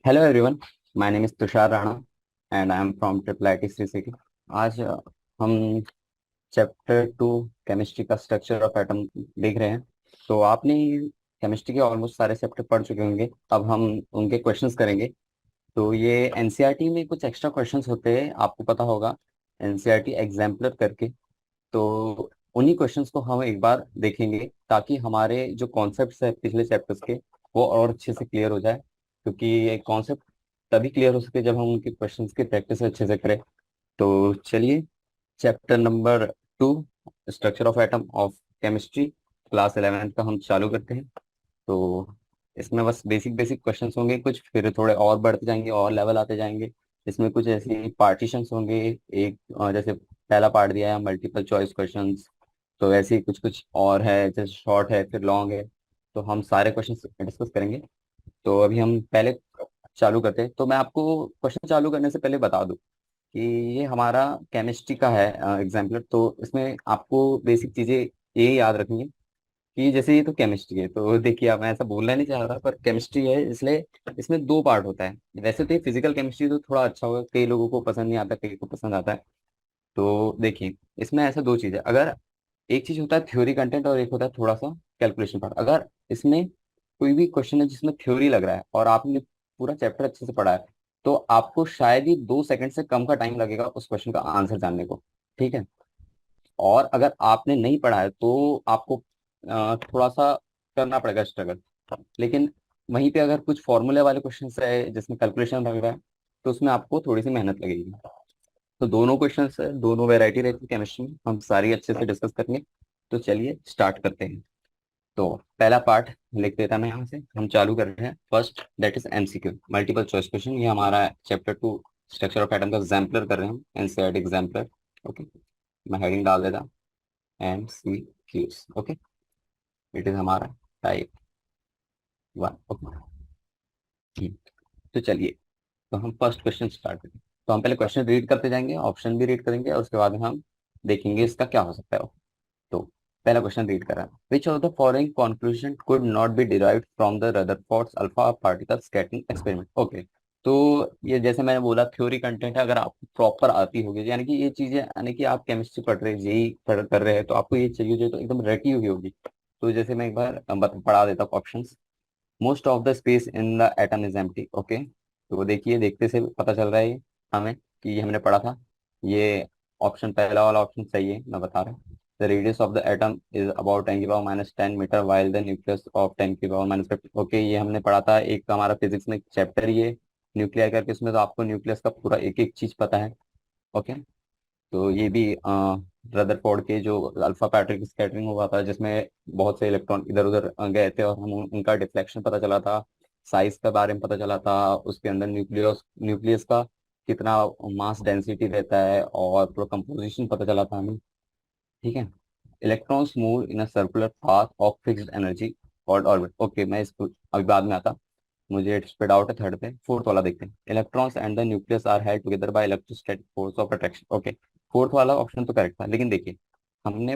Hello everyone. My name is Tushar Rana and I am from triple I T Shri city. आज हम chapter 2 chemistry का structure of atom देख रहे हैं। तो आपने केमिस्ट्री के ऑलमोस्ट सारे चैप्टर पढ़ चुके होंगे। अब हम उनके क्वेश्चंस करेंगे। तो ये एनसीईआरटी में कुछ एक्स्ट्रा क्वेश्चंस होते हैं, आपको पता होगा, एनसीईआरटी एग्जाम्पलर करके। तो उन्हीं क्वेश्चंस को हम एक बार देखेंगे ताकि हमारे जो कॉन्सेप्ट्स है पिछले चैप्टर्स के वो और अच्छे से क्लियर हो जाए, क्योंकि ये कॉन्सेप्ट तभी क्लियर हो सके जब हम उनके क्वेश्चंस की प्रैक्टिस अच्छे से करें। तो चलिए, chapter number 2, structure of atom of chemistry, class 11 का हम चालू करते हैं। तो इसमें बस बेसिक बेसिक क्वेश्चंस होंगे कुछ, फिर थोड़े और बढ़ते जाएंगे और लेवल आते जाएंगे। इसमें कुछ ऐसी पार्टीशंस होंगे। एक जैसे पहला पार्ट दिया है मल्टीपल चॉइस क्वेश्चंस, तो ऐसे ही कुछ कुछ और है, जैसे शॉर्ट है फिर लॉन्ग है। तो हम सारे क्वेश्चंस डिस्कस करेंगे। तो अभी हम पहले चालू करते हैं। तो मैं आपको क्वेश्चन चालू करने से पहले बता दूं कि ये हमारा केमिस्ट्री का है एग्जाम्पलर। तो इसमें आपको बेसिक चीजें ये याद रखनी है कि जैसे ये तो केमिस्ट्री है, तो देखिए अब मैं ऐसा बोलना नहीं चाह रहा पर केमिस्ट्री है इसलिए इसमें दो पार्ट होता है। वैसे तो ये फिजिकल केमिस्ट्री तो थोड़ा अच्छा होगा, कई लोगों को पसंद नहीं आता, कई को पसंद आता है। तो देखिए, इसमें ऐसा दो चीज है। अगर एक चीज होता है थ्योरी कंटेंट और एक होता है थोड़ा सा कैलकुलेशन पार्ट। अगर इसमें कोई भी क्वेश्चन है जिसमें थ्योरी लग रहा है और आपने पूरा चैप्टर अच्छे से पढ़ा है, तो आपको शायद ही 2 सेकंड से कम का टाइम लगेगा उस क्वेश्चन का आंसर जानने को। ठीक है। और अगर आपने नहीं पढ़ा है तो आपको थोड़ा सा करना पड़ेगा स्ट्रगल। लेकिन वहीं पे अगर कुछ फॉर्मूले वाले क्वेश्चन है जिसमें कैलकुलेशन लग रहा है, तो उसमें आपको थोड़ी सी मेहनत लगेगी। तो दोनों क्वेश्चन है, दोनों वैरायटी रहती है केमिस्ट्री में, हम सारी अच्छे से डिस्कस करेंगे। तो चलिए स्टार्ट करते हैं। तो पहला पार्ट लिख देता मैं यहाँ से, हम चालू कर रहे हैं। First that is MCQ, multiple choice question. ये हमारा चैप्टर 2 स्ट्रक्चर ऑफ एटम का एग्जाम्पलर कर रहे हैं हम, एनसीईआरटी एग्जाम्पलर। ओके, मैं हेडिंग डाल देता, एमसीक्यूज। ओके, इट इज हमारा टाइप 1। ओके, तो चलिए, तो हम फर्स्ट क्वेश्चन स्टार्ट करें। तो हम पहले क्वेश्चन रीड करते जाएंगे, ऑप्शन भी रीड करेंगे और उसके बाद में हम देखेंगे इसका क्या हो सकता है। तो पहला क्वेश्चन रीड करा, विच of the following conclusion could not be derived from the Rutherford's alpha particle scattering experiment. Okay, तो ये जैसे मैंने बोला थ्योरी कंटेंट है, अगर आपको प्रॉपर आती होगी, यानी कि ये चीजें, यानी कि आप केमिस्ट्री पढ़ रहे हैं, जेई पढ़ कर रहे हैं, तो आपको ये चाहिए जो तो एकदम रटी हुई होगी। तो जैसे मैं एक बार पढ़ा देता हूँ option. Most of the space in the atom is empty. Okay, तो देखिए, देखते से पता चल रहा है ये हमें कि ये हमने पढ़ा था। ये ऑप्शन, पहला वाला ऑप्शन सही है, मैं बता रहा हूँ। The radius of the atom is about 10⁻⁻10 metre while the nucleus of 10⁻⁻50। Okay, ये हमने पढ़ा था, एक हमारा फिजिक्स में चैप्टर ये न्यूक्लियर करके, उसमें तो आपको न्यूक्लियस का पूरा एक एक चीज पता है। ओके, तो ये भी रदरफोर्ड के जो अल्फा पैट्रिक स्कैटरिंग हुआ था, जिसमें बहुत से इलेक्ट्रॉन इधर उधर गए थे और हम उनका डिफ्लेक्शन पता चला था, साइज के बारे में पता चला था, उसके अंदर न्यूक्लियस न्यूक्लियस का कितना मास डेंसिटी रहता है और पूरा कंपोजिशन पता चला था हमें। ठीक है। Electrons move in a circular path of fixed energy called orbit. Okay, मैं इसको अभी बाद में आता, मुझे इट्स पे डाउट है। थर्ड पे, फोर्थ वाला देखते हैं, electrons and the nucleus are held together by electrostatic force of attraction. Okay, fourth वाला ऑप्शन तो करेक्ट था, लेकिन देखिए, हमने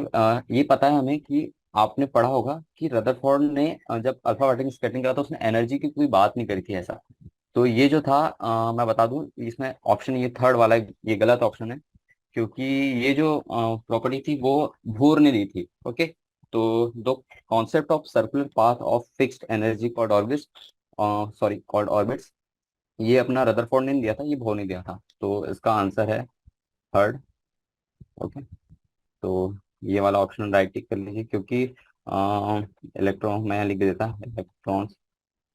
ये पता है हमें कि आपने पढ़ा होगा कि रदरफोर्ड ने जब अल्फा पार्टिकल स्कैटरिंग करा था उसने एनर्जी की कोई बात नहीं करी थी ऐसा। तो ये जो था, मैं बता दूं, इसमें ऑप्शन ये थर्ड वाला ये गलत ऑप्शन है, क्योंकि ये जो प्रॉपर्टी थी वो भूर ने दी थी। ओके, तो दो concept of circular path of fixed energy called orbits, sorry called orbits, ये अपना रदरफोर्ड ने नहीं दिया था, ये भोर ने दिया था। तो इसका आंसर है थर्ड। ओके, तो ये वाला ऑप्शन राइट टिक कर लीजिए, क्योंकि इलेक्ट्रॉन मैं लिख देता, इलेक्ट्रॉन्स।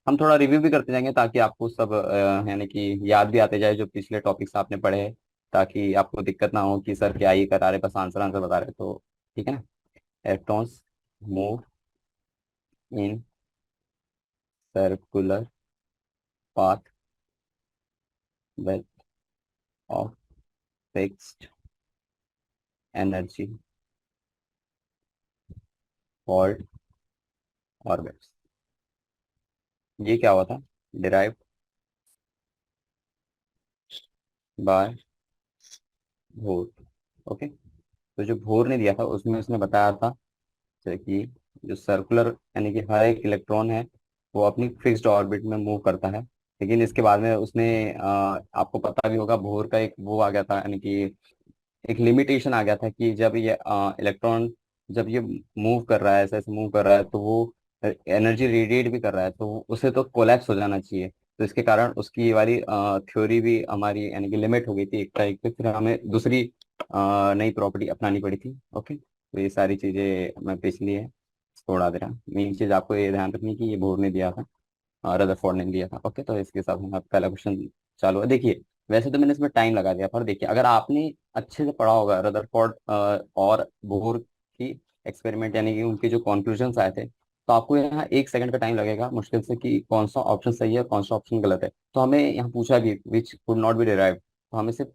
हम थोड़ा रिव्यू भी करते जाएंगे ताकि आपको सब यानी कि याद भी आते जाए जो पिछले टॉपिक्स आपने पढ़े हैं, ताकि आपको दिक्कत ना हो कि सर क्या ही करा रहे, बस आंसर आंसर बता रहे। तो ठीक है ना, electrons move in circular path width of fixed energy called orbits. ये क्या हुआ था, डिराइव बाय भोर। ओके, तो जो भोर ने दिया था उसमें उसने बताया था जैसे कि जो सर्कुलर, यानी कि हर एक इलेक्ट्रॉन है वो अपनी फिक्स्ड ऑर्बिट में मूव करता है। लेकिन इसके बाद में उसने आपको पता भी होगा बोहर का एक वो आ गया था, यानी कि एक लिमिटेशन आ गया था कि जब ये इलेक्ट्रॉन जब ये मूव कर रहा है, ऐसे ऐसे मूव कर रहा है, तो वो एनर्जी रेडिएट भी कर रहा है, तो उसे तो कोलैप्स हो जाना चाहिए। तो इसके कारण उसकी ये वाली थ्योरी भी हमारी यानी कि लिमिट हो गई थी एक टाइप पे, फिर हमें दूसरी नई प्रॉपर्टी अपनानी पड़ी थी। ओके, तो ये सारी चीजें मैं पिछली है इसको उड़ा दे रहा। मेन चीज आपको ये ध्यान रखनी है कि ये बोर ने दिया था और रदरफोर्ड ने दिया था। ओके, तो इसके साथ हमारा पहला क्वेश्चन चालू है। देखिए, वैसे तो मैंने इसमें टाइम लगा दिया, पर देखिए अगर आपने अच्छे से पढ़ा होगा रदरफोर्ड और बोर की एक्सपेरिमेंट, यानी कि उनके जो कॉन्क्लूजन्स आए थे, तो आपको यहाँ 1 सेकंड का टाइम लगेगा मुश्किल से कि कौन सा ऑप्शन सही है और कौन सा ऑप्शन गलत है। तो हमें यहाँ पूछा भी which could not be derived, तो हमें सिर्फ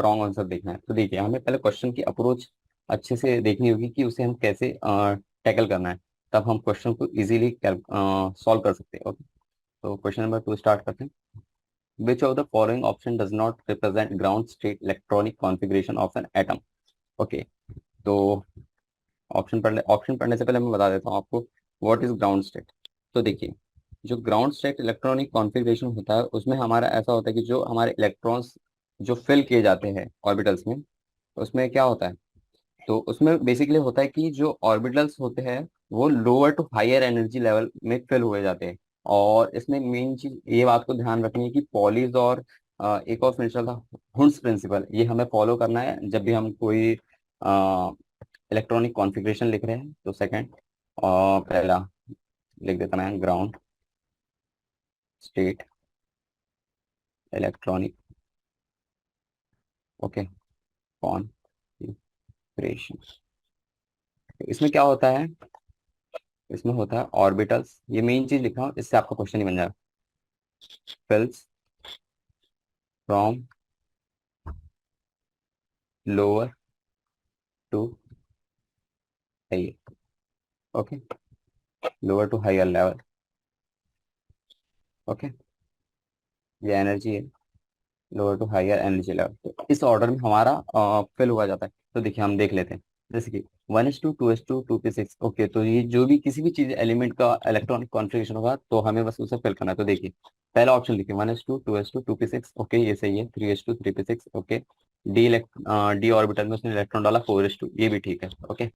रॉन्ग आंसर देखना है। तो देखिए, हमें पहले क्वेश्चन की अप्रोच अच्छे से देखनी होगी कि उसे हम कैसे टैकल करना है, तब हम क्वेश्चन को इजीली सॉल्व कर सकते हैं। ओके, तो क्वेश्चन नंबर 2 स्टार्ट करते हैं। Which of the following option does not represent ground state electronic configuration of an atom? Okay, तो ऑप्शन पढ़ने से पहले मैं बता देता हूँ आपको व्हाट इज ग्राउंड स्टेट। तो देखिए, जो ग्राउंड स्टेट इलेक्ट्रॉनिक कॉन्फ़िगरेशन होता है उसमें हमारा ऐसा होता है कि जो हमारे इलेक्ट्रॉन्स जो फिल किए जाते हैं ऑर्बिटल्स में, उसमें क्या होता है, तो उसमें बेसिकली होता है कि जो ऑर्बिटल्स होते हैं वो lower to higher energy level में फिल हुए जाते हैं। और इसमें मेन चीज ये बात को ध्यान रखनी है कि पॉलीज और एक और प्रिंसिपल था, हुंस प्रिंसिपल, ये हमें फॉलो करना है जब भी हम कोई इलेक्ट्रॉनिक कॉन्फ़िगरेशन लिख रहे हैं। तो सेकंड और पहला लिख देता मैं ground state electronic, okay, configuration. इसमें क्या होता है, इसमें होता है ऑर्बिटल्स, ये मेन चीज लिखा हूँ, इससे आपका क्वेश्चन ही बन जाएगा। Fills from lower to higher, okay, lower to higher level, okay, ये एनर्जी है lower to higher energy level. तो इस ऑर्डर में हमारा फिल हुआ जाता है। तो देखिए हम देख लेते हैं, जैसे कि 1s2 2s2 2p6। ओके, तो ये जो भी किसी भी चीज एलिमेंट का इलेक्ट्रॉनिक कॉन्फ़िगरेशन होगा तो हमें बस उसे फिल करना है। तो देखिए पहला ऑप्शन लिखिए 1s2 2s2 2p6, ओके, ये सही है। 3s2 3p6, okay. D orbital में उसने इलेक्ट्रॉन डाला 4s2, ये भी ठीक है। Okay,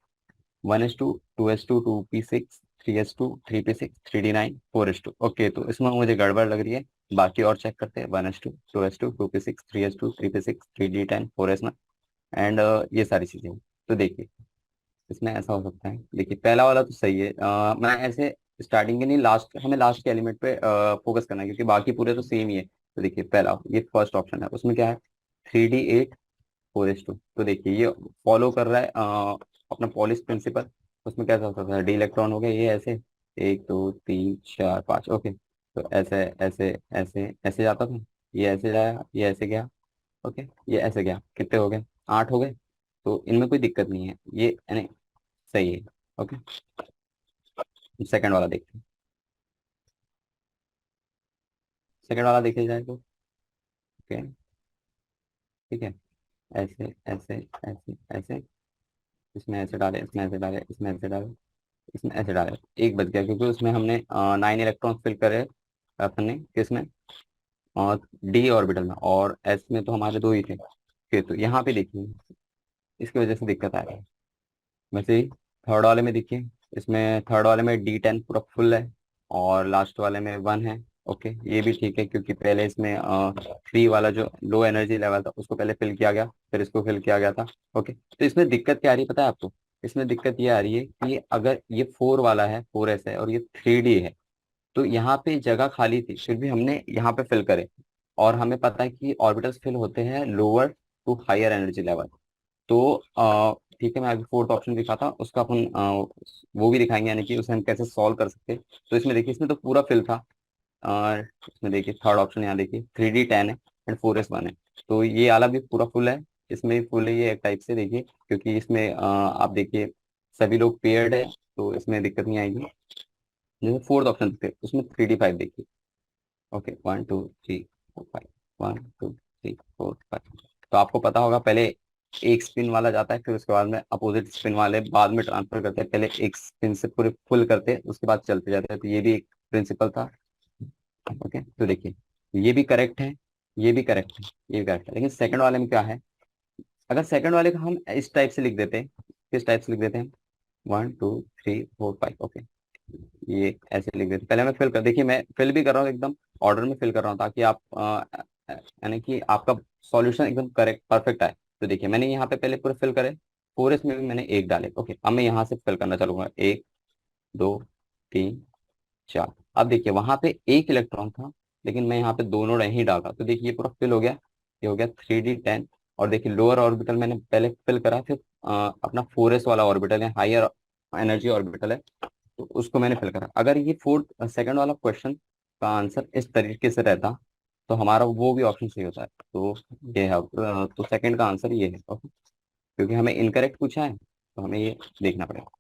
1s2 2s2 2p6 3s2 3p6 3d9 4s2, okay, तो इसमें मुझे गड़बड़ लग रही है। बाकी और चेक करते हैं 1s2 2s2 2p6 3s2 3p6 3d10 4s9 and ये सारी चीजें। तो देखिए इसमें ऐसा हो सकता है, देखिए पहला वाला तो सही है। मैं ऐसे स्टार्टिंग के नहीं, लास्ट हमें लास्ट के एलिमेंट पे फोकस करना है क्योंकि बाकी पूरे तो सेम ही है। तो देखिए पहला ये फर्स्ट ऑप्शन है, उसमें क्या है 3d8 4s2। तो देखिए ये फॉलो कर रहा है अपना पॉलिश प्रिंसिपल। उसमें कैसा होता था, डी इलेक्ट्रॉन हो गए ये ऐसे 1 2 3 4 5, ओके, तो ऐसे ऐसे ऐसे ऐसे जाता था, ये ऐसे जाया, ये ऐसे गया, ओके, ये ऐसे गया, कितने हो गए 8 हो गए। तो इनमें कोई दिक्कत नहीं है, ये यानी सही है। ओके, सेकंड वाला देखते हैं। सेकंड वाला देखे जाए तो ओके, ठीक है, ऐसे ऐसे ऐसे ऐसे, इसमें ऐसे डाले, इसमें ऐसे डाले, इसमें ऐसे डाले, इसमें ऐसे डाले, एक बच गया क्योंकि उसमें हमने 9 इलेक्ट्रॉन फिल करे अपने किसमें, और डी ऑर्बिटल में, और एस में तो हमारे 2 ही थे। फिर तो यहाँ पे देखिए इसकी वजह से दिक्कत आ रही है। वैसे ही थर्ड वाले में देखिए, इसमें थर्ड वाले में D10 पूरा फुल है और लास्ट वाले में 1 है। ओके, ये भी ठीक है क्योंकि पहले इसमें 3 वाला जो लो एनर्जी लेवल था उसको पहले फिल किया गया, फिर इसको फिल किया गया था। ओके, तो इसमें दिक्कत क्या आ रही है पता है आपको, इसमें दिक्कत ये आ रही है कि अगर ये 4 वाला है 4s है और ये 3D है, तो यहाँ पे जगह खाली थी फिर भी हमने यहाँ पे फिल करे। और हमें पता है कि ऑर्बिटल्स फिल होते हैं lower to higher energy level. तो ठीक है, मैं अभी फोर्थ ऑप्शन दिखाता उसका अपन वो भी दिखाएंगे, यानी कि उसे हम कैसे सॉल्व कर सकते हैं। तो इसमें देखिए इसमें तो पूरा फिल था, और इसमें देखिए थर्ड ऑप्शन यहाँ देखिए 3D10 है एंड 4s1 है, तो ये वाला भी पूरा फुल है। इसमें भी फुल है ये एक टाइप से, देखिए क्योंकि इसमें आप देखिए सभी लोग पेयर्ड है, तो इसमें दिक्कत नहीं आएगी। जैसे फोर्थ ऑप्शन देखिए उसमें 3D5 देखिए, ओके 1 2 3 4 5, 1 2 3 4 5। तो आपको पता होगा पहले एक स्पिन वाला जाता है, फिर उसके बाद में अपोजिट स्पिन वाले बाद में ट्रांसफर करते हैं, पहले एक स्पिन से पूरे फुल करते हैं उसके बाद चलते जाते हैं। तो ये भी एक प्रिंसिपल था। ओके, तो देखिए ये भी करेक्ट है, ये भी करेक्ट है, ये भी करेक्ट है, लेकिन सेकंड वाले में क्या है, अगर सेकंड वाले को हम इस टाइप से लिख देते हैं, किस टाइप से लिख देते हैं, 1 2 3 4 5, ओके, ये ऐसे लिख देते हैं। पहले मैं फिल कर, देखिए मैं फिल भी कर रहा हूँ, एकदम ऑर्डर में फिल कर रहा हूँ, ताकि आप यानी कि आपका सॉल्यूशन एकदम करेक्ट परफेक्ट आए। तो देखिए मैंने यहाँ पे पहले पूरे फिल करे, पूरे इसमें भी मैंने एक डाले, ओके, अब मैं यहाँ से फिल करना चलूंगा, 1 2 3 4। अब देखिए वहां पे एक इलेक्ट्रॉन था, लेकिन मैं यहाँ पे दोनों नहीं डाला, तो देखिए ये पूरा फिल हो गया, ये हो गया 3d10। और देखिए लोअर ऑर्बिटल मैंने पहले फिल करा, फिर अपना 4s वाला ऑर्बिटल है, हायर एनर्जी ऑर्बिटल है, तो उसको मैंने फिल करा। अगर ये फोर्थ सेकंड वाला क्वेश्चन का आंसर इस तरीके से रहता, तो हमारा वो भी ऑप्शन सही होता है। तो ये है, तो सेकंड का आंसर ये है, ओके, क्योंकि हमें इनकरेक्ट पूछा है, तो हमें ये देखना पड़ेगा।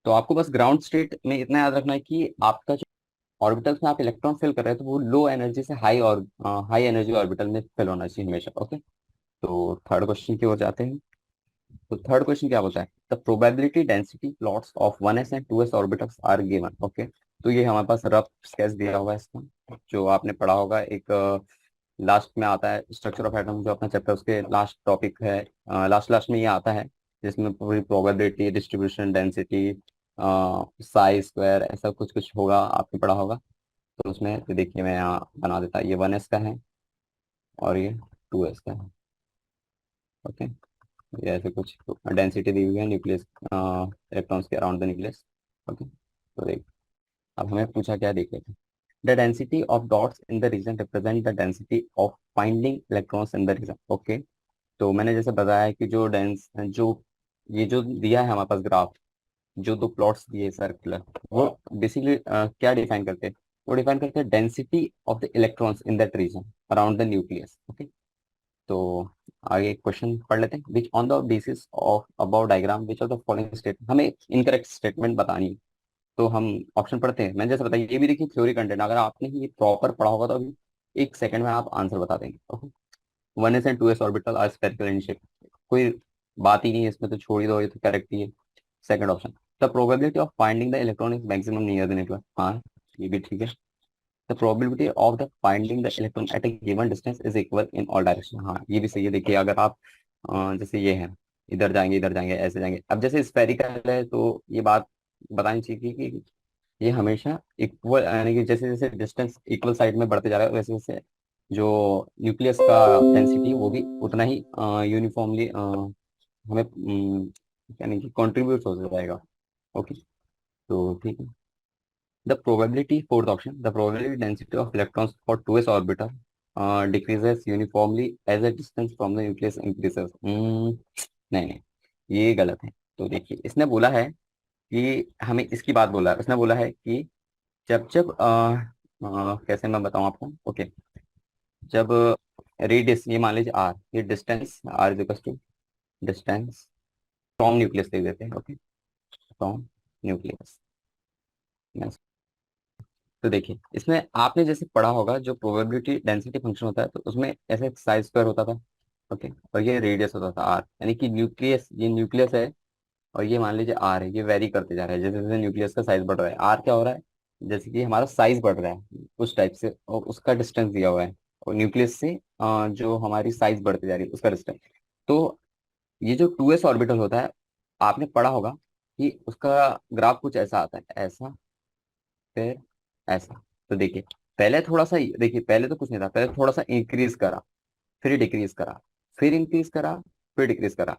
तो आपको बस ग्राउंड स्टेट में इतना याद रखना है कि आपका जो ऑर्बिटल्स में आप इलेक्ट्रॉन फिल कर रहे हैं, तो वो लो एनर्जी से हाई और हाई एनर्जी ऑर्बिटल में फिल होना चाहिए हमेशा, ओके। तो थर्ड क्वेश्चन की ओर जाते हैं। तो थर्ड क्वेश्चन क्या बोलता है, the probability density plots of 1s and 2s orbitals are given, okay. तो ये हमारे पास रफ स्केच दिया हुआ है इसका, जो आपने पढ़ा होगा, एक लास्ट में आता है स्ट्रक्चर ऑफ एटम, जो अपना चैप्टर उसके लास्ट टॉपिक है, लास्ट लास्ट में ये आता है, जिसमें पूरी probability, distribution, density, Sai square, ऐसा कुछ कुछ होगा, आपने पढ़ा होगा। तो उसमें तो देखिए मैं यहाँ बना देता, ये 1s का है और ये 2s का है, ओके। ये ऐसे कुछ डेंसिटी दी हुई है न्यूक्लियस, इलेक्ट्रॉन्स के अराउंड द न्यूक्लियस, ओके। तो देख, अब हमें पूछा क्या, देख लेते हैं। The density of dots in the region represent the density of finding electrons in the region, okay. तो मैंने जैसे बताया कि जो ये जो दिया है हमारे पास ग्राफ, जो दो प्लॉट्स दिए सर्कुलर, वो बेसिकली क्या डिफाइन करते हैं, वो डिफाइन करते हैं density of the electrons in that region around the nucleus, okay. तो आगे क्वेश्चन पढ़ लेते हैं, which on the basis of about diagram which of the following statement, हमें इनकरेक्ट स्टेटमेंट बतानी है। तो हम ऑप्शन पढ़ते हैं, मैंने जैसे बताया, ये भी देखिए थ्योरी कंटेंट, अगर आपने ये प्रॉपर पढ़ा होगा तो अभी 1 सेकंड में आप आंसर बता देंगे, okay. 1s and 2s orbital are spherical in shape, कोई बात ही नहीं है इसमें, तो छोड़ ही दो, ये तो करेक्ट ही है। Second option, the probability of finding the electron is maximum near the nucleus, हाँ, ये भी ठीक है। The probability of the finding the electron at a given distance is equal in all direction, हाँ, ये भी सही है। देखिए अगर आप जैसे ये है, इधर जाएंगे, ऐसे जाएंगे, अब जैसे स्फेरिकल है, तो ये बात बतानी चाहिए कि ये हमेशा इक्वल, यानी कि जैसे जैसे डिस्टेंस इक्वल साइड में बढ़ते जा रहा है, वैसे वैसे जो न्यूक्लियस का डेंसिटी वो भी उतना ही यूनिफॉर्मली हमें यानी कि कॉन्ट्रीब्यूट हो जाएगा, ओके। तो ठीक है। The probability, fourth option, the probability density of electrons for 2s orbital decreases uniformly as a distance from the nucleus increases, नहीं नहीं, ये गलत है। तो देखिए इसने बोला है कि हमें इसकी बात बोला है, उसने बोला है कि जब जब कैसे मैं बताऊं आपको, ओके, जब रेडियस, ये मान लीजिए आर, ये distance R is equal to distance from nucleus लिख देते हैं, ओके, फ्रॉम न्यूक्लियस। तो देखिए इसमें आपने जैसे पढ़ा होगा, जो प्रोबेबिलिटी डेंसिटी फंक्शन होता है, तो उसमें ऐसे साई स्क्वायर होता था, ओके, और ये रेडियस होता था आर, यानी कि न्यूक्लियस, ये न्यूक्लियस है, और ये मान लीजिए आर है, ये वेरी करते जा रहा है जैसे जैसे न्यूक्लियस का साइज बढ़ रहा है, आर क्या हो रहा है, जैसे कि हमारा साइज बढ़ रहा है उस टाइप से, और उसका डिस्टेंस दिया हुआ है, और न्यूक्लियस से जो हमारी साइज बढ़ती जा रही है उसका डिस्टेंस। तो ये जो 2s ऑर्बिटल होता है, आपने पढ़ा होगा कि उसका ग्राफ कुछ ऐसा आता है, ऐसा, फिर ऐसा। तो देखिए पहले थोड़ा सा, देखिए पहले तो कुछ नहीं था, पहले थोड़ा सा इंक्रीज करा, फिर डिक्रीज करा, फिर इंक्रीज करा, फिर डिक्रीज करा।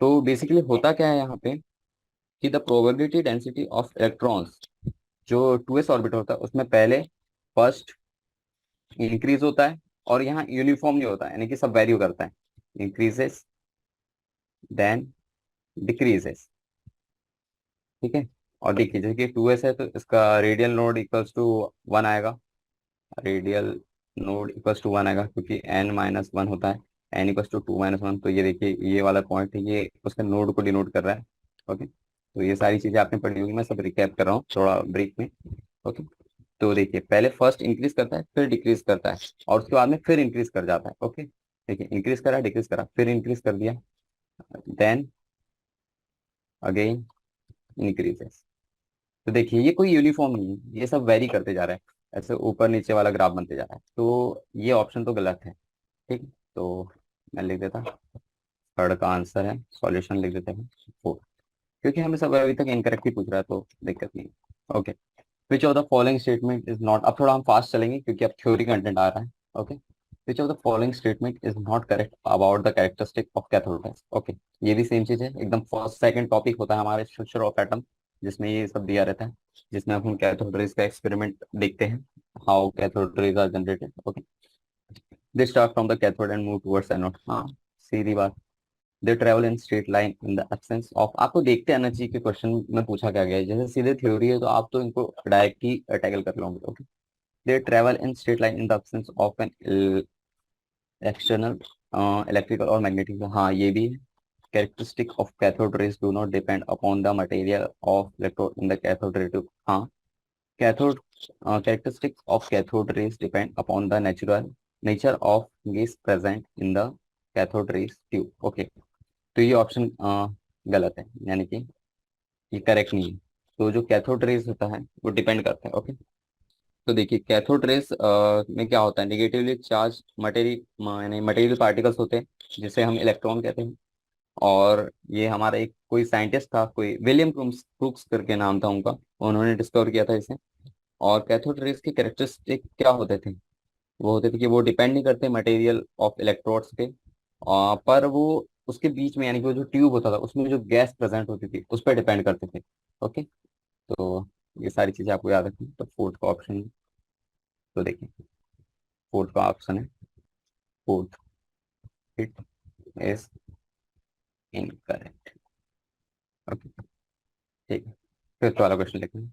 तो बेसिकली होता क्या है यहाँ पे, कि the probability density of electrons, जो 2s ऑर्बिटल होता है उसमें पहले फर्स्ट इंक्रीज होता है, और यहाँ यूनिफॉर्म नहीं होता है, यानी कि सब वैल्यू करता है, इंक्रीजेस देन डिक्रीजेस, ठीक है। और देखिए जैसे कि 2s है, तो इसका रेडियल नोड इक्वल्स टू 1 आएगा, रेडियल नोड इक्वल्स टू 1 आएगा, क्योंकि n-1 होता है, n = 2 - 1, तो ये देखिए ये वाला पॉइंट है, ये उसके नोड को डिनोट कर रहा है, ओके। तो ये सारी चीजें आपने पढ़ी होगी, मैं सब रिकैप कर रहा हूँ थोड़ा ब्रीफ में, ओके। तो देखिए पहले फर्स्ट इंक्रीज करता है, फिर डिक्रीज करता है, और उसके बाद में फिर इंक्रीज कर जाता है, ओके। देखिए इंक्रीज करा, डिक्रीज करा, फिर इंक्रीज कर दिया, देन अगेन इंक्रीजेस। तो देखिए ये कोई यूनिफॉर्म नहीं है, ये सब वेरी करते जा रहा है। ऐसे ऊपर नीचे वाला ग्राफ बनते जा रहा है, तो ये ऑप्शन तो गलत है। ठीक, तो मैं लिख देता, थर्ड का आंसर है, सॉल्यूशन लिख देते हैं 4, क्योंकि हमें सब अभी तक इनकरेक्ट ही पूछ रहा है तो दिक्कत नहीं है। Okay, which of the following statement is not, अब थोड़ा हम फास्ट चलेंगे क्योंकि अब थ्योरी कंटेंट आ रहा है। Okay, which of the following statement is not correct about the characteristic of cathode raise. Okay, ये भी सेम चीज है, एकदम फर्स्ट सेकंड टॉपिक होता है हमारे स्ट्रक्चर ऑफ एटम, जिसमें ये सब दिया रहता है, जिसमें हम कैथोड रेज का एक्सपेरिमेंट देखते हैं, how cathode rays are generated. Okay, they start from the cathode and move towards anode. हाँ, सीधी बात। They travel in straight line in the absence of, आपको देखते आना चाहिए कि क्वेश्चन में पूछा क्या गया है, जैसे सीधे थ्योरी है तो आप तो इनको डायरेक्ट ही टैकल कर लोगे। Okay, they travel in straight line in the absence of an external electrical और मैग्नेटिक, हाँ ये भी है। Characteristic of cathode rays do not depend upon the material of electrode in the cathode ray tube. हाँ, cathode characteristic of cathode rays depend upon the natural nature of gas present in the cathode rays tube. Okay, तो ये option गलत है, यानी कि ये correct नहीं है। तो जो कैथोड रेज होता है वो डिपेंड करता है। ओके, तो देखिए कैथोड रेज में क्या होता है, निगेटिवली चार्ज मटेरियल, यानी मटेरियल पार्टिकल्स होते हैं जिसे हम इलेक्ट्रॉन कहते हैं। और ये हमारा एक कोई साइंटिस्ट था, कोई विलियम क्रूक्स करके नाम था उनका, उन्होंने डिस्कवर किया था इसे। और कैथोड रेज के कैरेक्टरिस्टिक क्या होते थे, वो होते थे कि वो डिपेंड नहीं करते मटेरियल ऑफ इलेक्ट्रोड्स पे, पर वो उसके बीच में, यानी कि वो जो ट्यूब होता था उसमें जो गैस प्रेजेंट होती थी उस पर डिपेंड करते थे। ओके, तो ये सारी चीजें आपको याद रखनी, तो फोर्थ का ऑप्शन, तो देखिए फोर्थ का ऑप्शन है, fourth, it is incorrect. Okay, ठीक है, फिफ्थ वाला क्वेश्चन देखते हैं।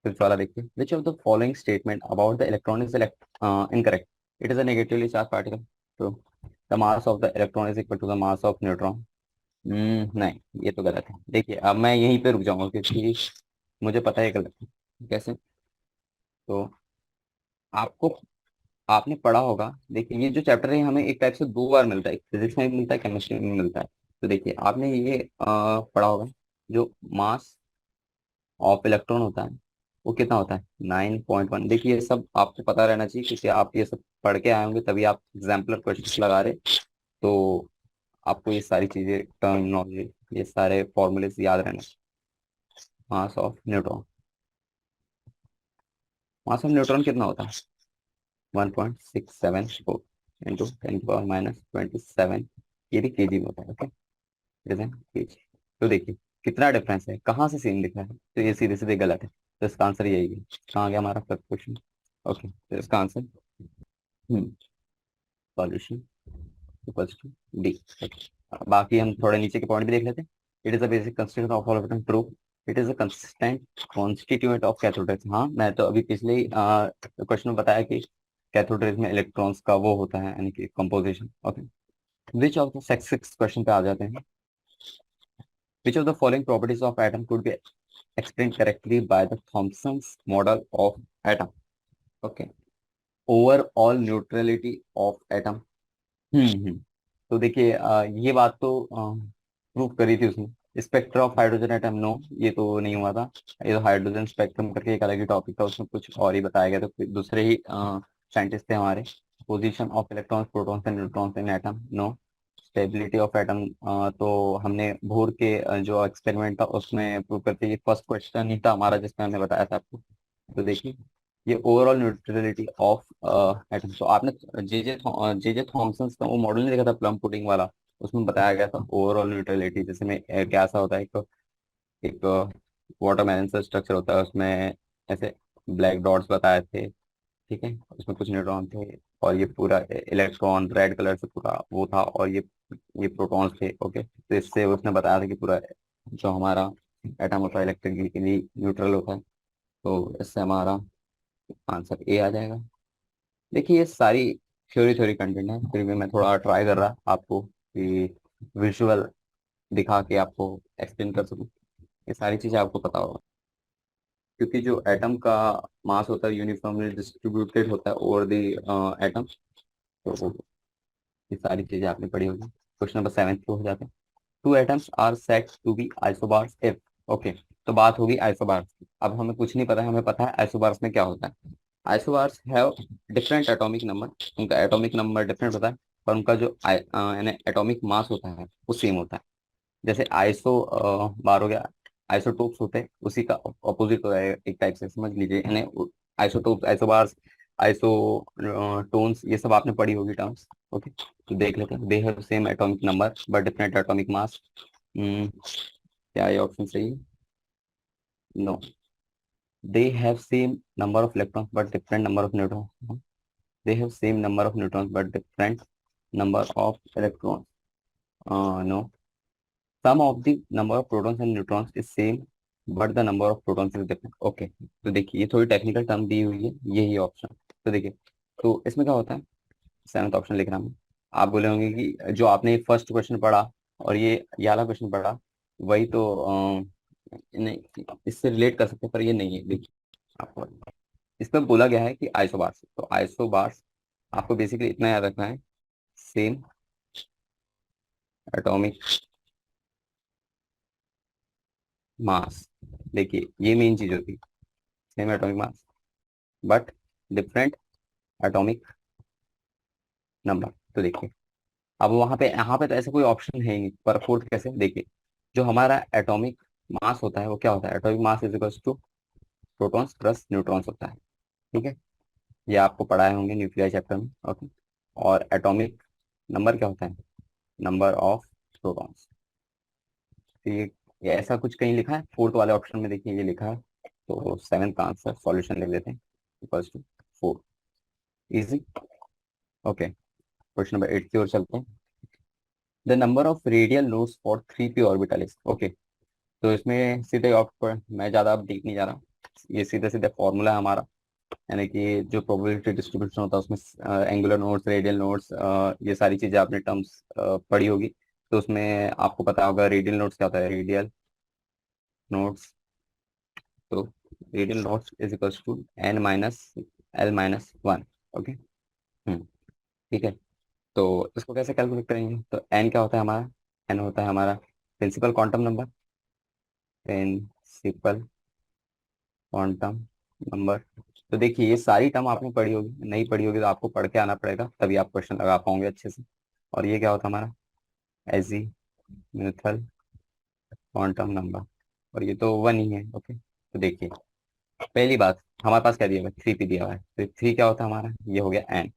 फिफ्थ वाला देखिए, which of the following statement about the electron is incorrect, it is a negatively charge particle, तो the mass of the electron is equal to the mass of neutron. नहीं, ये तो गलत है। देखिए अब मैं यहीं पे रुक जाऊंगा क्योंकि मुझे पता है गलत है। कैसे, तो आपको, आपने पढ़ा होगा, देखिए ये जो चैप्टर है हमें एक टाइप से दो बार मिलता है, फिजिक्स में भी मिलता है, केमिस्ट्री में भी मिलता है। तो देखिए आपने ये पढ़ा होगा, जो मास ऑफ इलेक्ट्रॉन होता है वो कितना होता है, 9.1। देखिए ये सब आपको पता रहना चाहिए क्योंकि आप ये सब पढ़ के आए होंगे, तभी आप एग्जाम्पलर क्वेश्चन लगा रहे, तो आपको ये सारी चीजें, टर्मिनोलॉजी, ये सारे फॉर्मूलेस याद रहना। मास of neutron, mass of neutron कितना होता है, 1.674 इंटू 10⁻⁻27, ये भी केजी में होता है। Okay, KG. तो देखिए कितना डिफरेंस है, कहाँ से सेम दिख रहा है, तो ये सीधे सीधे गलत है, तो इसका आंसर यही है। कहाँ गया हमारा फर्स्ट क्वेश्चन। ओके, तो इसका answer solution equals to D. बाकी हम थोड़े नीचे के पॉइंट भी देख लेते हैं। It is a basic constituent of all atom, true. It is a consistent constituent of cathode raise, हाँ मैं तो अभी पिछले ही क्वेश्चन में बताया कि कैथोड रेज में इलेक्ट्रॉन्स का वो होता है, यानी कि composition. Okay, which of the six question पे आ जाते हैं। Which of the following properties of atom could be explain correctly by the Thomson's model of atom. Okay, overall neutrality of atom. Hmm, तो देखिए ये बात तो प्रूव करी थी उसने, spectra of hydrogen atom, no ये तो नहीं हुआ था। ये तो हाइड्रोजन स्पेक्ट्रम करके एक अलग ही टॉपिक था, उसमें कुछ और ही बताया गया था, कोई दूसरे ही साइंटिस्ट थे हमारे। Position of electrons protons and neutrons in atom, no. Stability of atom, तो हमने भोर के जो एक्सपेरिमेंट था उसमें प्रूव करते, ये फर्स्ट क्वेश्चन ही था हमारा जिसमें हमने बताया था आपको। तो देखिए ये ओवरऑल न्यूट्रलिटी ऑफ एटम, तो आपने जे जे थॉमसन का वो मॉडल नहीं देखा था, प्लम पुडिंग वाला, उसमें बताया गया था ओवरऑल न्यूट्रलिटी, जैसे में कैसा होता है, एक एक वाटरमेलन सा स्ट्रक्चर होता है, उसमें ऐसे ब्लैक डॉट्स बताए थे, ठीक है, उसमें कुछ न्यूट्रॉन थे, और ये पूरा इलेक्ट्रॉन रेड कलर से पूरा वो था, और ये प्रोटॉन्स थे। ओके, तो इससे उसने बताया था कि पूरा जो हमारा एटम होता है इलेक्ट्रिकली न्यूट्रल होता है, तो इससे हमारा आंसर ए आ जाएगा। देखिए ये सारी थ्योरी थ्योरी कंटेंट है, फिर भी मैं थोड़ा ट्राई कर रहा आपको कि विजुअल दिखा के आपको एक्सप्लेन कर सकूं, ये सारी चीज़ें आपको पता होगा, क्योंकि जो एटम का मास होता है यूनिफॉर्मली डिस्ट्रीब्यूटेड होता है ओवर द एटम, तो ये सारी चीज़ें आपने पढ़ी होगी। क्वेश्चन नंबर 7 पे हो जाते हैं। Two atoms are set to be isobars if, okay, तो बात होगी आइसोबार्स की। अब हमें कुछ नहीं पता है, हमें पता है आइसोबार्स में क्या होता है। Isobars have different atomic number. उनका एटॉमिक नंबर डिफरेंट होता है, पर उनका जो यानी एटॉमिक मास होता है वो सेम होता है। जैसे आइसो बार हो गया, आइसोटोप्स होते हैं, उसी का ऑपोजिट होता है एक टाइप से, समझ लीजिए। यानी आइसोटोप्स, आइसोबार्स, आइसो टोन्स, ये सब आपने पढ़ी होगी टर्म्स। ओके, तो देख लेते हैं। They have same atomic number but different atomic mass. क्या ये ऑप्शन सही है? No, they have same number of electrons but different number of neutrons. No. They have same number of neutrons but different number of electrons. No, some of the number of protons and neutrons is same but the number of protons is different. Okay, तो देखिए ये थोड़ी technical term दी हुई है, यही option. तो देखिए, तो इसमें क्या होता है, सेवन्थ ऑप्शन लिख रहा हूँ। आप बोले होंगे कि जो आपने फर्स्ट क्वेश्चन पढ़ा और ये वाला क्वेश्चन पढ़ा, वही तो नहीं, इससे रिलेट कर सकते हैं, पर ये नहीं है। देखिए, आपको इसमें बोला गया है कि आइसोबार्स, तो आइसोबार्स आपको बेसिकली इतना याद रखना है, सेम एटॉमिक मास। देखिए ये मेन चीज होती है, same atomic mass but different atomic number. तो देखिए, अब वहां पे यहाँ पे तो ऐसा कोई ऑप्शन है ही नहीं, पर फोर्थ कैसे, देखिए जो हमारा एटॉमिक मास होता है वो क्या होता है, atomic mass is equals to protons plus neutrons होता है। ठीक है, ये आपको पढ़ाए होंगे न्यूक्लियर चैप्टर में। ओके, और एटॉमिक नंबर क्या होता है, नंबर ऑफ प्रोटॉन्स। तो ये ऐसा कुछ कहीं लिखा है फोर्थ वाले ऑप्शन में, देखिए ये लिखा है। तो सेवेंथ का आंसर सॉल्यूशन लिख देते हैं, equals to 4। Easy. Okay, question number 8 की ओर चलते हैं। The number of radial nodes for 3p orbital is. Okay, तो इसमें सीधे ऑप्शन मैं ज़्यादा अब देख नहीं जा रहा, ये सीधे सीधे फॉर्मूला है हमारा। यानी कि जो प्रोबेबिलिटी डिस्ट्रीब्यूशन होता है उसमें एंगुलर नोड्स, रेडियल नोड्स, ये सारी चीज़ें आपने टर्म्स पढ़ी होगी। तो उसमें आपको पता होगा रेडियल नोड्स क्या होता है, रेडियल नोड्स। तो radial nodes is equals to n minus l minus one. Okay, ठीक है। तो इसको कैसे कैलकुलेट करेंगे, तो एन क्या होता है हमारा, एन होता है हमारा principal quantum number, principal quantum number. तो देखिए ये सारी टर्म आपने पढ़ी होगी, नहीं पढ़ी होगी तो आपको पढ़ के आना पड़ेगा, तभी आप क्वेश्चन लगा पाओगे अच्छे से। और ये क्या होता है हमारा, एजीमुथल क्वांटम नंबर, और ये तो वन ही है। ओके, तो देखिए पहली बात, हमारे पास क्या दिया हुआ है, 3p दिया हुआ है, तो 3 क्या होता है हमारा, ये हो गया एन,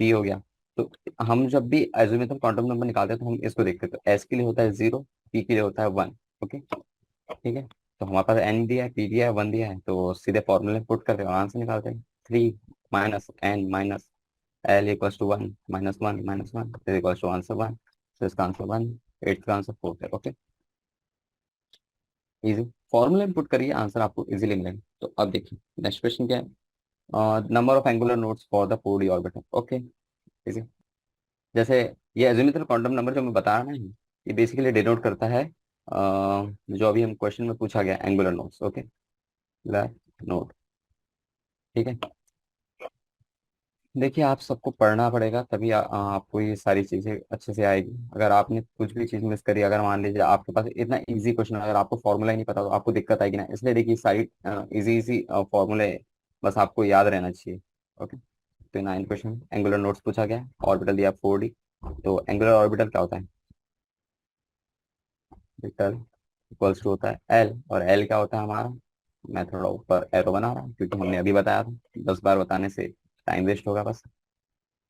p हो गया। तो हम जब भी एजीमुथल क्वांटम नंबर निकालते हैं तो हम इसको देखते हैं, तो एस के लिए होता है 0, p के लिए होता है 1। ओके, ठीक है। तो हमारे पास एन दिया है, पी दिया है, 1 दिया है, तो सीधे फॉर्मूले में पुट करके आंसर निकालते हैं। 3 minus n minus l equals to 1 -1 -1 equals to answer 1। तो इसका आंसर 1, 8 का आंसर 4 है। ओके, इजी, फॉर्मूले में पुट करिए, आंसर आपको इजीली मिलेगा। तो अब देखिए नेक्स्ट क्वेश्चन क्या है, number of angular nodes for the 4d orbital. Okay, easy. जैसे ये अजीमुथल क्वांटम नंबर जो मैं बता रहा हूँ, ये बेसिकली डिनोट करता है जो अभी हम क्वेश्चन में पूछा गया, एंगुलर नोड्स। ओके, नोड, ठीक है। देखिए आप सबको पढ़ना पड़ेगा, तभी आपको ये सारी चीजें अच्छे से आएगी। अगर आपने कुछ भी चीज मिस करी, अगर मान लीजिए आपके पास इतना इजी क्वेश्चन, अगर आपको फॉर्मूला ही नहीं पता तो आपको दिक्कत आएगी ना। इसलिए देखिए सारी इजी इजी फॉर्मूले बस आपको याद रहना चाहिए। ओके, तो 9 क्वेश्चन एंगुलर नोड्स पूछा गया, ऑर्बिटल दिया 4d। तो एंगुलर ऑर्बिटल क्या होता है, ऑर्बिटल इक्वल्स टू होता है एल, और एल क्या होता है हमारा, मैं थोड़ा ऊपर एरो बना रहा हूँ क्योंकि हमने अभी बताया था, 10 बार बताने से टाइम वेस्ट होगा बस।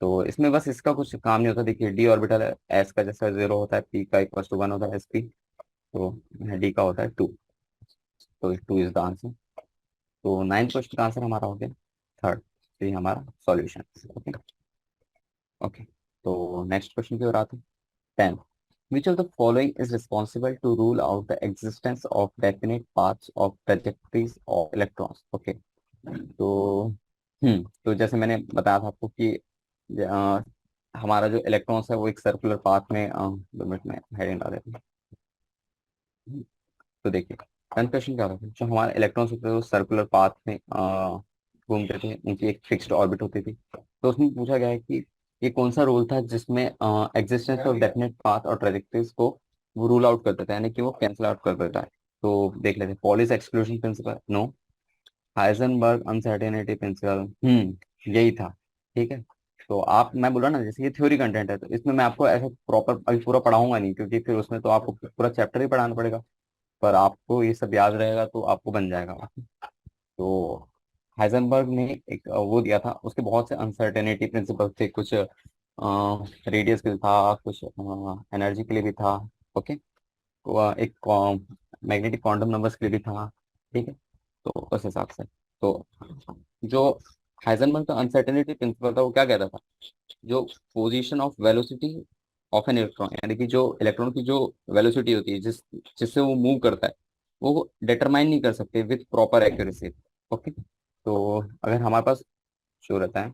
तो इसमें बस इसका कुछ काम नहीं होता। देखिए डी ऑर्बिटल है, एस का जैसा 0 होता है, पी का इक्वल टू 1 होता है, एस पी। तो डी का होता है 2। तो 2 इज द आंसर। तो 9 क्वेश्चन का आंसर हमारा हो गया थर्ड। तो ये हमारा सॉल्यूशन। ओके, ओके, तो नेक्स्ट क्वेश्चन की ओर आते हैं। 10, which of the following is responsible to rule out the existence of definite paths of trajectories of electrons? Okay, तो तो जैसे मैंने बताया था आपको कि हमारा जो इलेक्ट्रॉन्स है वो एक सर्कुलर पाथ में 2 मिनट में हेडिंग डाल देते हैं। तो देखिए कंक्लूजन क्या होता है, जो हमारे इलेक्ट्रॉन्स होते थे वो सर्कुलर पाथ में घूमते थे, उनकी एक फिक्स्ड ऑर्बिट होती थी। तो उसमें पूछा गया है कि ये कौन सा रूल था जिसमें एग्जिस्टेंस ऑफ डेफिनेट पाथ और ट्रेजेक्टरीज को वो रूल आउट कर देता है, यानी कि वो कैंसिल आउट कर देता है। तो देख लेते हैं, Pauli's exclusion principle no, Heisenberg uncertainty principle यही था। ठीक है। तो आप, मैं बोला ना, जैसे ये थ्योरी कंटेंट है तो इसमें मैं आपको ऐसे प्रॉपर अभी पूरा पढ़ाऊंगा नहीं, क्योंकि फिर उसमें तो आपको पूरा चैप्टर ही पढ़ाना पड़ेगा। पर आपको ये सब याद रहेगा तो आपको बन जाएगा। तो हाइजेनबर्ग ने एक वो दिया था, उसके बहुत से अनसर्टेनिटी प्रिंसिपल थे, कुछ रेडियस के लिए था, कुछ एनर्जी के लिए भी था। ओके। तो एक मैग्नेटिक क्वांटम नंबर्स के लिए भी था। ठीक है। तो उस हिसाब से, तो जो हाइजेनबर्ग का अनसर्टेनिटी प्रिंसिपल था वो क्या कहता था, जो position of velocity of an electron, यानी कि जो इलेक्ट्रॉन की जो वेलोसिटी होती है, जिससे वो मूव करता है, वो डिटरमाइन नहीं कर सकते विथ प्रॉपर एक्यूरेसी। ओके। तो अगर हमारे पास शो रहता है,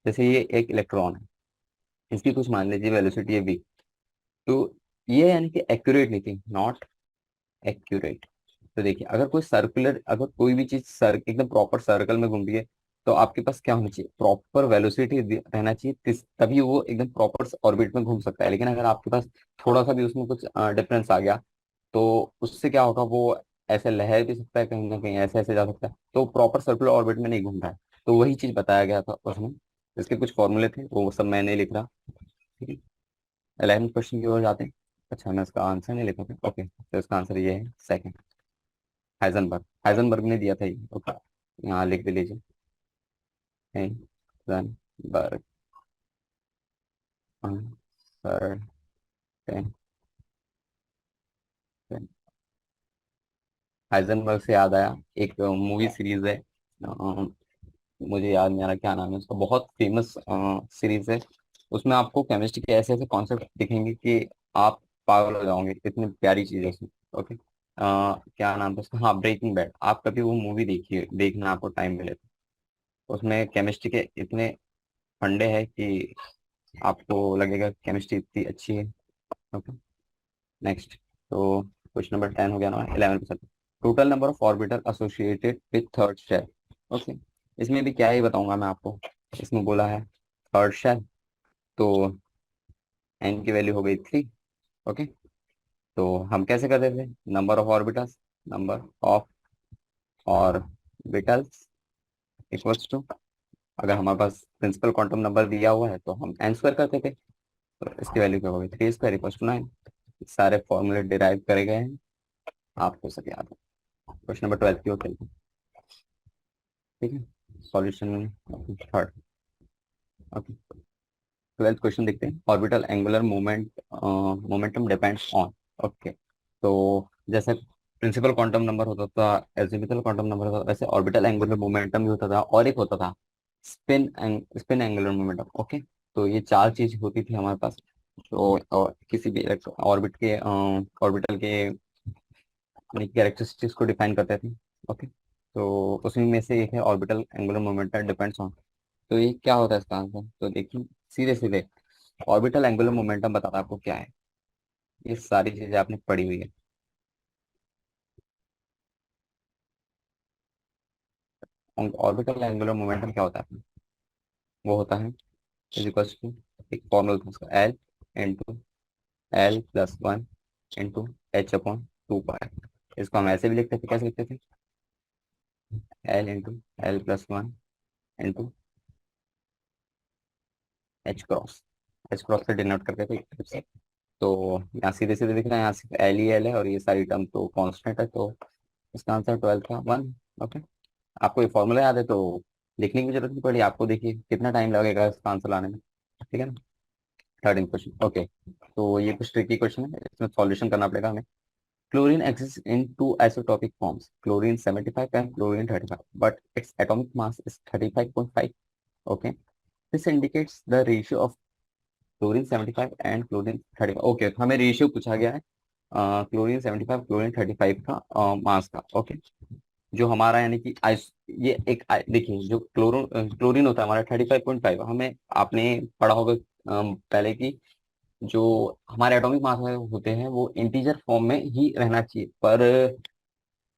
जैसे ये एक इलेक्ट्रॉन है, इसकी कुछ मान लीजिए वेलोसिटी है v, तो ये यानी कि एक्यूरेट नहीं थी, नॉट एक्यूरेट। तो देखिए, अगर कोई सर्कुलर, अगर कोई भी चीज एकदम प्रॉपर सर्कल में घूम रही है, तो आपके पास क्या होना चाहिए, प्रॉपर वेलोसिटी रहना चाहिए, तभी वो एकदम प्रॉपर ऑर्बिट में घूम सकता है। लेकिन अगर आपके पास थोड़ा सा भी उसमें कुछ डिफरेंस आ गया, तो उससे क्या होगा, वो ऐसे लहर भी सकता है, कहीं ना कहीं ऐसे ऐसे जा सकता है, तो प्रॉपर सर्कुलर ऑर्बिट में नहीं घूम रहा है। तो वही चीज बताया गया था उसमें। इसके कुछ फॉर्मूले थे, वो सब मैं नहीं लिख रहा। ठीक है। 11 क्वेश्चन की ओर जाते हैं। अच्छा, मैं इसका आंसर नहीं लिखा था, ओके, तो इसका आंसर ये है सेकंड, हाइजेनबर्ग। हाइजेनबर्ग ने दिया था ये, ओके, यहाँ लिख भी लीजिए, हाइजेनबर्ग अनसर्टेनिटी। हाइजेनबर्ग से याद आया, एक मूवी सीरीज है, मुझे याद नहीं आ रहा क्या नाम है उसका, बहुत फेमस सीरीज है। उसमें आपको केमिस्ट्री के ऐसे ऐसे कॉन्सेप्ट दिखेंगे कि आप पागल हो जाओगे, इतनी प्यारी चीज है उसमें। ओके। क्या नाम था उसका, हाँ, ब्रेकिंग बैड। आप कभी वो मूवी देखिए, देखना आपको टाइम मिले तो। उसमें केमिस्ट्री के इतने फंडे हैं कि आपको लगेगा केमिस्ट्री इतनी अच्छी है। ओके। नेक्स्ट। तो क्वेश्चन नंबर 10 हो गया ना, 11%। Total number of orbital associated with third shell. Okay. इसमें भी क्या ही बताऊंगा मैं आपको, इसमें बोला है थर्ड शेल, तो एन की वैल्यू हो गई 3। ओके। तो हम कैसे करते थे, number of orbitals, number of orbitals equals to, अगर हमारे पास प्रिंसिपल क्वांटम नंबर दिया हुआ है तो हम एन स्क्वायर करते थे, तो इसकी वैल्यू क्या होगी, 3 स्क्वायर इक्वल्स टू 9। सारे फॉर्मूले डिराइव करे गए हैं, आपको सब याद है। क्वेश्चन नंबर 12 की ओर चलते हैं। ठीक है। Solution third. Okay. 12th question देखते हैं, orbital angular moment momentum depends on. Okay. तो जैसे प्रिंसिपल क्वांटम नंबर होता था, एजिमुथल क्वांटम नंबर होता था, वैसे ऑर्बिटल एंगुलर मोमेंटम भी होता था, और एक होता था स्पिन एंगुलर मोमेंटम। ओके। तो ये चार चीज होती थी हमारे पास। तो और किसी भी ऑर्बिट के ऑर्बिटल के कैरेक्टरिस्टिक्स को डिफाइन करते थे। ओके। तो उसमें में से एक है orbital angular momentum depends on. तो ये क्या होता है इसका आंसर, तो देखिए, सीधे सीधे ऑर्बिटल एंगुलर मोमेंटम बताता है आपको क्या है। ये सारी चीजें आपने पढ़ी हुई है। ऑर्बिटल एंगुलर मोमेंटम क्या होता है, वो होता है इज इक्वल्स टू, एक फॉर्मूला था उसका, L into L plus one into H upon 2 पाई। इसको हम ऐसे भी लिखते थे, कैसे लिखते थे, L into L plus one into H cross, H cross से डिनोट करते थे एक तरफ से। तो यहाँ सीधे सीधे दिख रहा है, यहाँ सिर्फ एल ही एल है, और ये सारी टर्म तो कांस्टेंट है, तो इसका आंसर 12 था 1। ओके। आपको ये फॉर्मूला याद है तो लिखने की जरूरत नहीं पड़ी आपको, देखिए कितना टाइम लगेगा इसका आंसर लाने में। ठीक है ना। 13 क्वेश्चन। ओके। तो ये कुछ ट्रिकी क्वेश्चन है, इसमें सॉल्यूशन करना पड़ेगा हमें। Chlorine exists in two isotopic forms, chlorine 75 and chlorine 35, but its atomic mass is 35.5. Okay. This indicates the ratio of chlorine 75 and chlorine 35। Okay, हमें रेशियो पूछा गया है क्लोरीन 75 क्लोरीन 35 का मास का। ओके। जो हमारा यानी कि आइस, ये एक देखिए, जो क्लोरीन होता है हमारा 35.5, हमें आपने पढ़ा होगा पहले की, जो हमारे एटॉमिक मास में होते हैं वो इंटीजर फॉर्म में ही रहना चाहिए, पर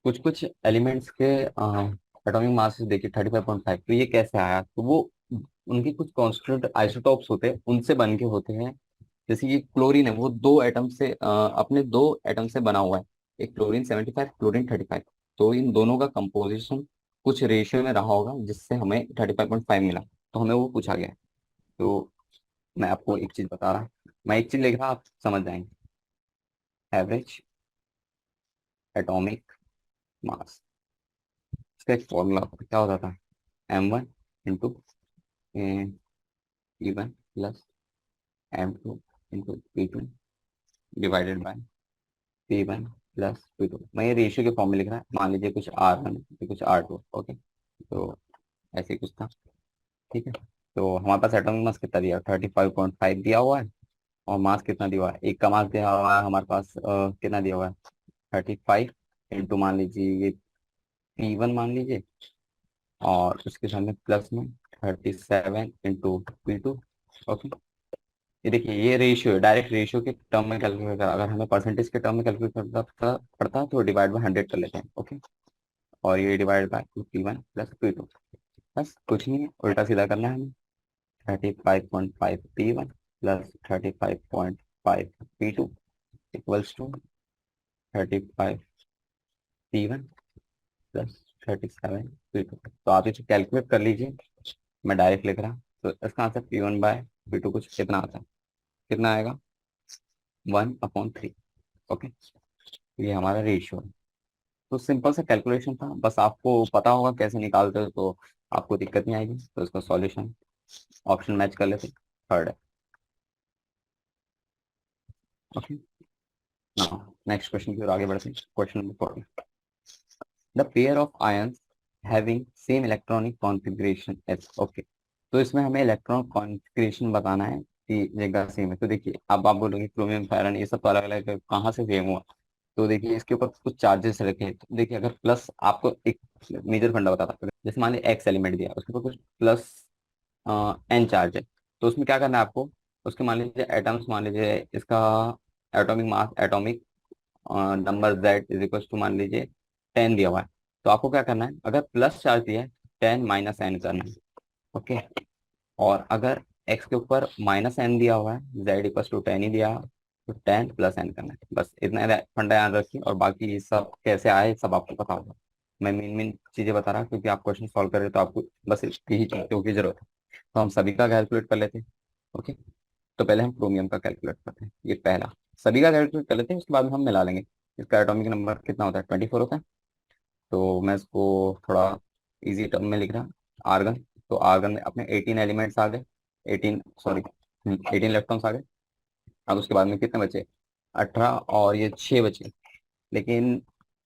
कुछ कुछ एलिमेंट्स के एटॉमिक मास देखिए 35.5, तो ये कैसे आया, तो वो उनके कुछ कॉन्स्टेंट आइसोटॉप्स होते हैं, उनसे बन के होते हैं। जैसे ये क्लोरीन है, वो दो एटम से अपने दो एटम से बना हुआ है। एक क्लोरीन 75, क्लोरीन 35। तो इन दोनों का कंपोजिशन कुछ रेशियो में रहा होगा जिससे हमें 35.5 मिला, तो हमें वो पूछा गया है। तो मैं आपको एक चीज बता रहा, मैं एक चीज लिख रहा, आप समझ जाएंगे। एवरेज एटॉमिक मास, इसका एक फॉर्मूला क्या होता था, m1 × E1 + m2 × P2 divided by P1 + P2। मैं ये रेशियो के फॉर्म में लिख रहा है, मान लीजिए कुछ R1 कुछ R2। ओके, तो ऐसे ही कुछ था। ठीक है, तो हमारे पास एटॉमिक मास कितना दिया, 35.5 दिया हुआ है। और मास कितना दिया हुआ है, एक का मास दिया हुआ है हमारे पास, कितना दिया हुआ है, 35 इंटू मान लीजिए ये P1 मान लीजिए, और उसके सामने प्लस में 37 इंटू P2। ओके, ये देखिए ये रेशियो है, डायरेक्ट रेशियो के टर्म में कैलकुलेट कर, अगर हमें परसेंटेज के टर्म में कैलकुलेट करना पड़ता तो डिवाइड बाय 100 कर लेते हैं। ओके, और ये डिवाइड बाय P1 + P2। बस कुछ नहीं है, उल्टा सीधा करना है हमें। 35.5 P1 + 35.5 P2 equals to 35 P1 + 37 P2। तो आप इसे कैलकुलेट कर लीजिए, मैं डायरेक्ट लिख रहा। तो इसका आंसर P1/P2 कुछ कितना आता है, कितना आएगा, 1/3। ओके, ये हमारा रेशियो है। तो सिंपल सा कैलकुलेशन था, बस आपको पता होगा कैसे निकालते हो तो आपको दिक्कत नहीं आएगी। तो इसका सॉल्यूशन ऑप्शन मैच कर लेते, थर्ड है। ओके, नाउ नेक्स्ट क्वेश्चन की ओर आगे बढ़ते हैं। Question number 4, the pair of ions having same electronic configuration S. Okay, तो इसमें हमें इलेक्ट्रॉन कॉन्फ़िगरेशन बताना है कि जगह सेम है। तो देखिए अब आप बोलोगे क्रोमियम फेरन ये सब तो अलग अलग है, कहाँ से सेम हुआ। तो देखिए इसके ऊपर कुछ चार्जेस रखे हैं। तो देखिए अगर प्लस, आपको एक मेजर फंडा बताता हूँ, जैसे मान लीजिए एक्स एलिमेंट दिया, उसके ऊपर कुछ प्लस एन चार्ज है। तो उसमें क्या करना है आपको, उसके मान लीजिए एटम्स, मान लीजिए इसका atomic mass, atomic number z is equal to मान लीजिए 10 दिया हुआ है। तो आपको क्या करना है, अगर प्लस चार्ज दिया है 10 - n करना है। ओके, और अगर एक्स के ऊपर -n दिया हुआ है, जेड इक्वल टू 10 ही दिया, तो 10 + n करना है। बस इतना फंडा याद रखिए, और बाकी ये सब कैसे आए सब आपको पता होगा। मैं मेन मेन चीजें बता रहा हूँ क्योंकि आप क्वेश्चन सॉल्व कर रहे हो, तो आपको बस यही चीजों की जरूरत है। तो हम सभी का कैलकुलेट कर लेते हैं। ओके, तो पहले हम क्रोमियम का कैलकुलेट करते हैं, ये पहला। सभी का कैलकुलेट कर लेते हैं, उसके बाद में हम मिला लेंगे। इसका एटॉमिक नंबर कितना होता है, 24 होता है। तो मैं इसको थोड़ा इजी टर्म में लिख रहा, आर्गन। तो आर्गन में अपने 18 एलिमेंट्स आ गए, 18 सॉरी 18 इलेक्ट्रॉन्स आ गए। अब उसके बाद में कितने बचे, 18, और ये 6 बचे। लेकिन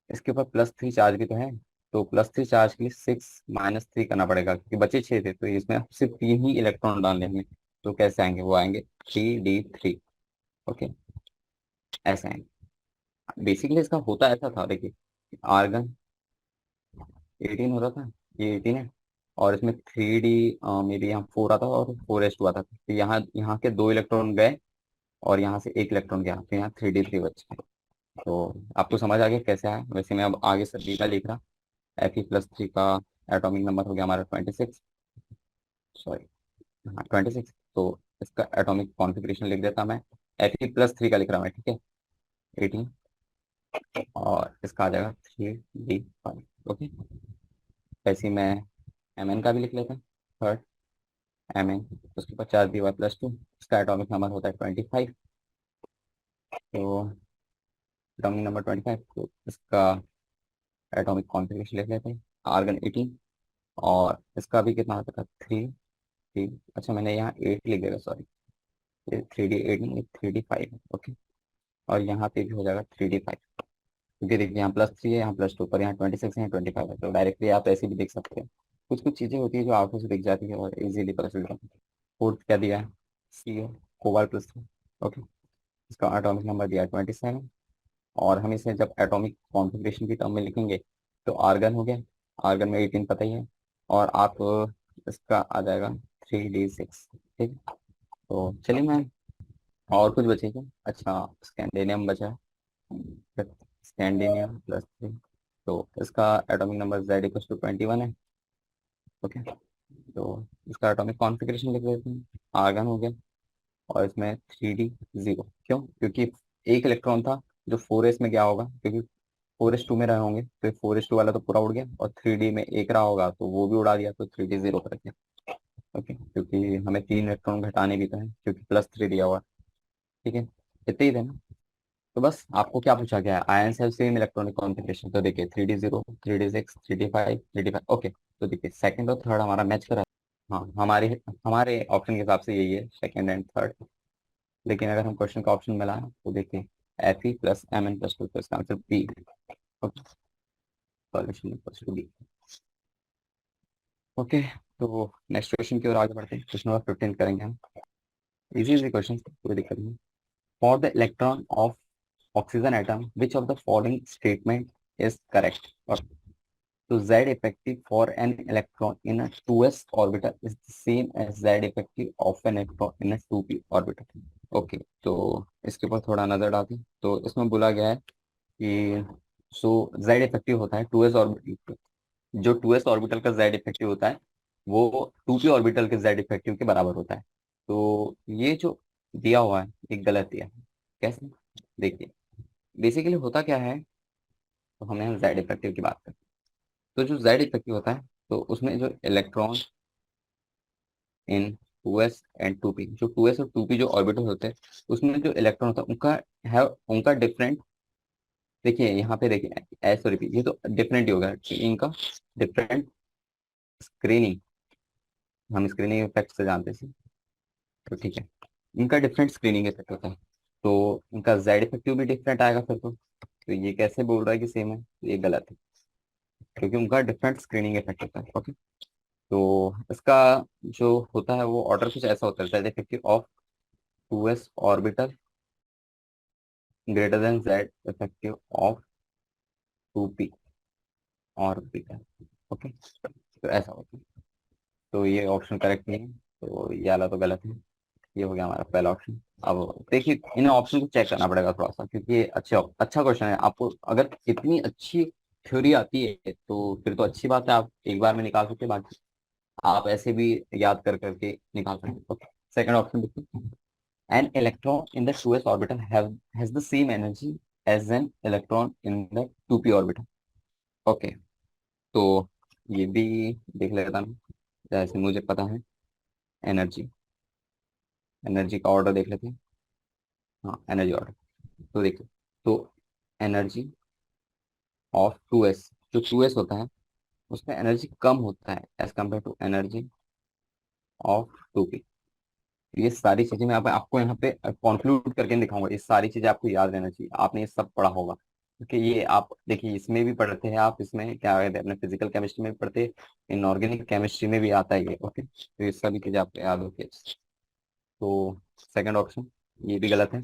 इसके ऊपर +3 चार्ज भी तो है। तो +3 चार्ज के लिए 6 - 3 करना पड़ेगा, क्योंकि बचे 6 थे, तो इसमें सिर्फ 3 ही इलेक्ट्रॉन डालने हैं। तो कैसे आएंगे, वो आएंगे 3d3। ओके, ऐसे आएंगे। बेसिकली इसका होता ऐसा था, देखिए आर्गन 18 होता था, ये 18 है। और इसमें 3d मे बी यहाँ 4 आता और 4s2 आता था। तो यहाँ यहाँ के 2 इलेक्ट्रॉन गए, और यहाँ से 1 इलेक्ट्रॉन गया, तो यहाँ 3d3 बच गए। तो आपको समझ आ गया कैसे आया। वैसे मैं अब आगे सभी का लिख रहा। Fe+3 का एटॉमिक नंबर हो गया हमारा 26, सॉरी हाँ 26। तो इसका एटॉमिक कॉन्फ़िगरेशन लिख देता मैं, Fe+3 का लिख रहा मैं, ठीक है 18, और इसका आ जाएगा 3d5। ओके, ऐसे ही मैं Mn का भी लिख लेता हूँ, थर्ड Mn। उसके ऊपर चार्ज दिया हुआ +2, इसका एटॉमिक नंबर होता है 25। तो एटॉमिक नंबर 25, तो इसका एटॉमिक कॉन्फ़िगरेशन लिख लेते हैं, आर्गन 18। और इसका भी कितना होता था, 3 अच्छा मैंने यहाँ 8 लिख देगा, सॉरी ये 3d8 नहीं, ये 3d5 है। ओके, और यहाँ पे भी हो जाएगा 3d5, क्योंकि देखिए यहाँ +3 है, यहाँ +2, पर यहाँ 26 है, यहाँ 25 है। तो डायरेक्टली आप ऐसे भी देख सकते हैं। कुछ कुछ चीज़ें होती है जो आंखों से दिख जाती है और इजीली पता चल जाती है। फोर्थ क्या दिया है, CO, कोबाल्ट+3। ओके, इसका एटॉमिक नंबर दिया है 27। और हम इसे जब एटॉमिक कॉन्फ़िगरेशन की टर्म में लिखेंगे, तो आर्गन हो गया, आर्गन में 18 पता ही है। और आप इसका आ जाएगा 3d6। ठीक, तो चलिए मैं, और कुछ बचेगा, अच्छा स्कैंडेनियम बचा है, स्कैंडिनियम +3। तो इसका एटॉमिक नंबर Z = 21 है। ओके, तो इसका एटॉमिक कॉन्फ़िगरेशन लिख लेते हैं, आर्गन हो गया, और इसमें 3d0। क्यों, क्योंकि एक इलेक्ट्रॉन था जो 4s में गया होगा, क्योंकि 4:2 में रहे होंगे, तो 4:2 वाला तो पूरा उड़ गया, और 3D में एक रहा होगा तो वो भी उड़ा दिया, तो 3D 0 पर रखिए। ओके, क्योंकि हमें 3 इलेक्ट्रॉन घटाने भी तो है, क्योंकि +3 दिया हुआ है। ठीक है, इतने ही थे ना। तो बस आपको क्या पूछा गया है, ions have same electronic configuration, तो देखिए 3D 0, 3D 6, 3D 5, 3D 5। Okay, तो देखिए सेकंड और थर्ड हमारा मैच करा है। हाँ, हमारे हमारे ऑप्शन के हिसाब से यही है, सेकंड एंड थर्ड। लेकिन अगर हम क्वेश्चन का ऑप्शन मिला है तो देखिए Fe+Mn+2, तो इसका answer B. Okay, solution equals to B. Okay, तो नेक्स्ट क्वेश्चन की ओर आगे बढ़ते हैं, क्वेश्चन नंबर 15 करेंगे हम। इजी इजी क्वेश्चन, कोई दिक्कत नहीं। For the electron of oxygen atom which of the following statement is correct. So Z effective for an electron in a 2s orbital is the same as Z effective of an electron in a 2p orbital. Okay, तो इसके ऊपर थोड़ा नजर डालते हैं। तो इसमें बोला गया है कि सो Z इफेक्टिव होता है 2s ऑर्बिटल, जो 2s ऑर्बिटल का Z इफेक्टिव होता है वो 2p ऑर्बिटल के Z इफेक्टिव के बराबर होता है। तो ये जो दिया हुआ है एक गलत दिया है। कैसे, देखिए बेसिकली होता क्या है, तो हमें हम Z इफेक्टिव की बात करते हैं। तो जो Z इफेक्टिव होता है, तो उसमें जो electron in 2s and 2p, जो 2s और 2p जो ऑर्बिटल होते हैं, उसमें जो इलेक्ट्रॉन होता है उनका डिफरेंट। देखिए यहाँ पे देखिए एस और पी, ये तो डिफरेंट ही होगा कि इनका डिफरेंट स्क्रीनिंग, हम स्क्रीनिंग इफेक्ट से जानते हैं। तो ठीक है, इनका डिफरेंट स्क्रीनिंग इफेक्ट होता है, तो इनका जेड इफेक्टिव भी डिफरेंट आएगा फिर तो ये कैसे बोल रहा है कि सेम है, तो ये गलत है, क्योंकि उनका डिफरेंट स्क्रीनिंग इफेक्ट होता है। ओके, तो इसका जो होता है वो ऑर्डर कुछ ऐसा होता है, Z effective of 2s orbital greater than Z effective of 2p orbital. Okay, तो ऐसा होता है। तो ये ऑप्शन करेक्ट नहीं है, तो ये वाला तो गलत है। ये हो गया हमारा पहला ऑप्शन। अब देखिए इन ऑप्शन को चेक करना पड़ेगा थोड़ा सा, क्योंकि ये अच्छा अच्छा क्वेश्चन है। आपको अगर इतनी अच्छी थ्योरी आती है तो फिर तो अच्छी बात है, आप एक बार में निकाल सकते हैं, बाकी आप ऐसे भी याद कर करके निकाल सकते हैं। ओके, सेकंड ऑप्शन देखिए, an electron in the 2s orbital has the same energy as an electron in the 2p orbital. Okay, तो ये भी देख लेता हूँ, जैसे मुझे पता है। एनर्जी एनर्जी का ऑर्डर देख लेते हैं। हाँ, एनर्जी ऑर्डर, तो देखिए, तो एनर्जी ऑफ 2s, जो 2s होता है उसमें एनर्जी कम होता है as compare to energy of 2p। ये सारी चीजें मैं आपको यहाँ पे कॉन्क्लूड करके दिखाऊंगा, ये सारी चीजें आपको याद रहना चाहिए, आपने ये सब पढ़ा होगा, क्योंकि ये आप देखिए इसमें भी पढ़ते हैं, आप इसमें क्या कहते हैं अपने फिजिकल केमिस्ट्री में भी पढ़ते हैं, इनऑर्गेनिक केमिस्ट्री में भी आता है ये। ओके, तो ये सभी चीजें आपको याद होती है। तो सेकंड ऑप्शन ये भी गलत है,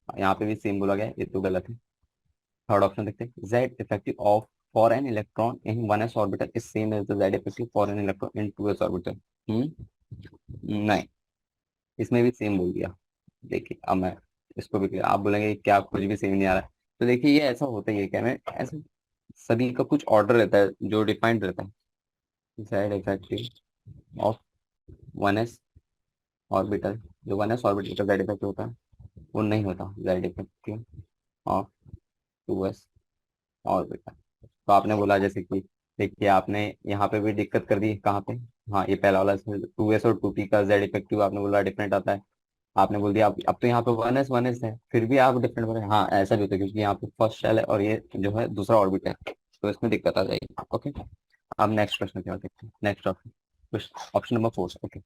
यहाँ पे भी सेम बोला गया है, ये तो गलत है। थर्ड ऑप्शन देखते हैं, z effective of for an electron in 1s orbital is same as the z effective for an electron in 2s orbital. नहीं, इसमें भी सेम बोल दिया। देखिए अब मैं इसको भी clear- आप बोलेंगे क्या कुछ भी सेम नहीं आ रहा है, तो देखिए ये ऐसा होता ही है क्या में ऐसे, सभी का कुछ ऑर्डर रहता है जो डिफाइंड रहता है। Z effective of 1s orbital, जो 1s ऑर्बिटल का जेड इफेक्टिव होता है वो नहीं होता Z effective of 2s orbital. तो आपने बोला जैसे कि देखिए आपने यहाँ पे भी दिक्कत कर दी, कहाँ पे, हाँ ये पहला वाला 2s और 2p का जेड इफेक्टिव आपने बोला डिफरेंट आता है। आपने बोल दिया अब तो यहाँ पे 1s है, फिर भी आप डिफरेंट बोल रहे हैं। हाँ ऐसा भी होता है, क्योंकि यहाँ पे फर्स्ट शेल है और ये जो है दूसरा ऑर्बिट है, तो इसमें दिक्कत आ जाएगी। ओके, अब नेक्स्ट प्रश्न क्या देखते हैं, next option, option number 4। Okay,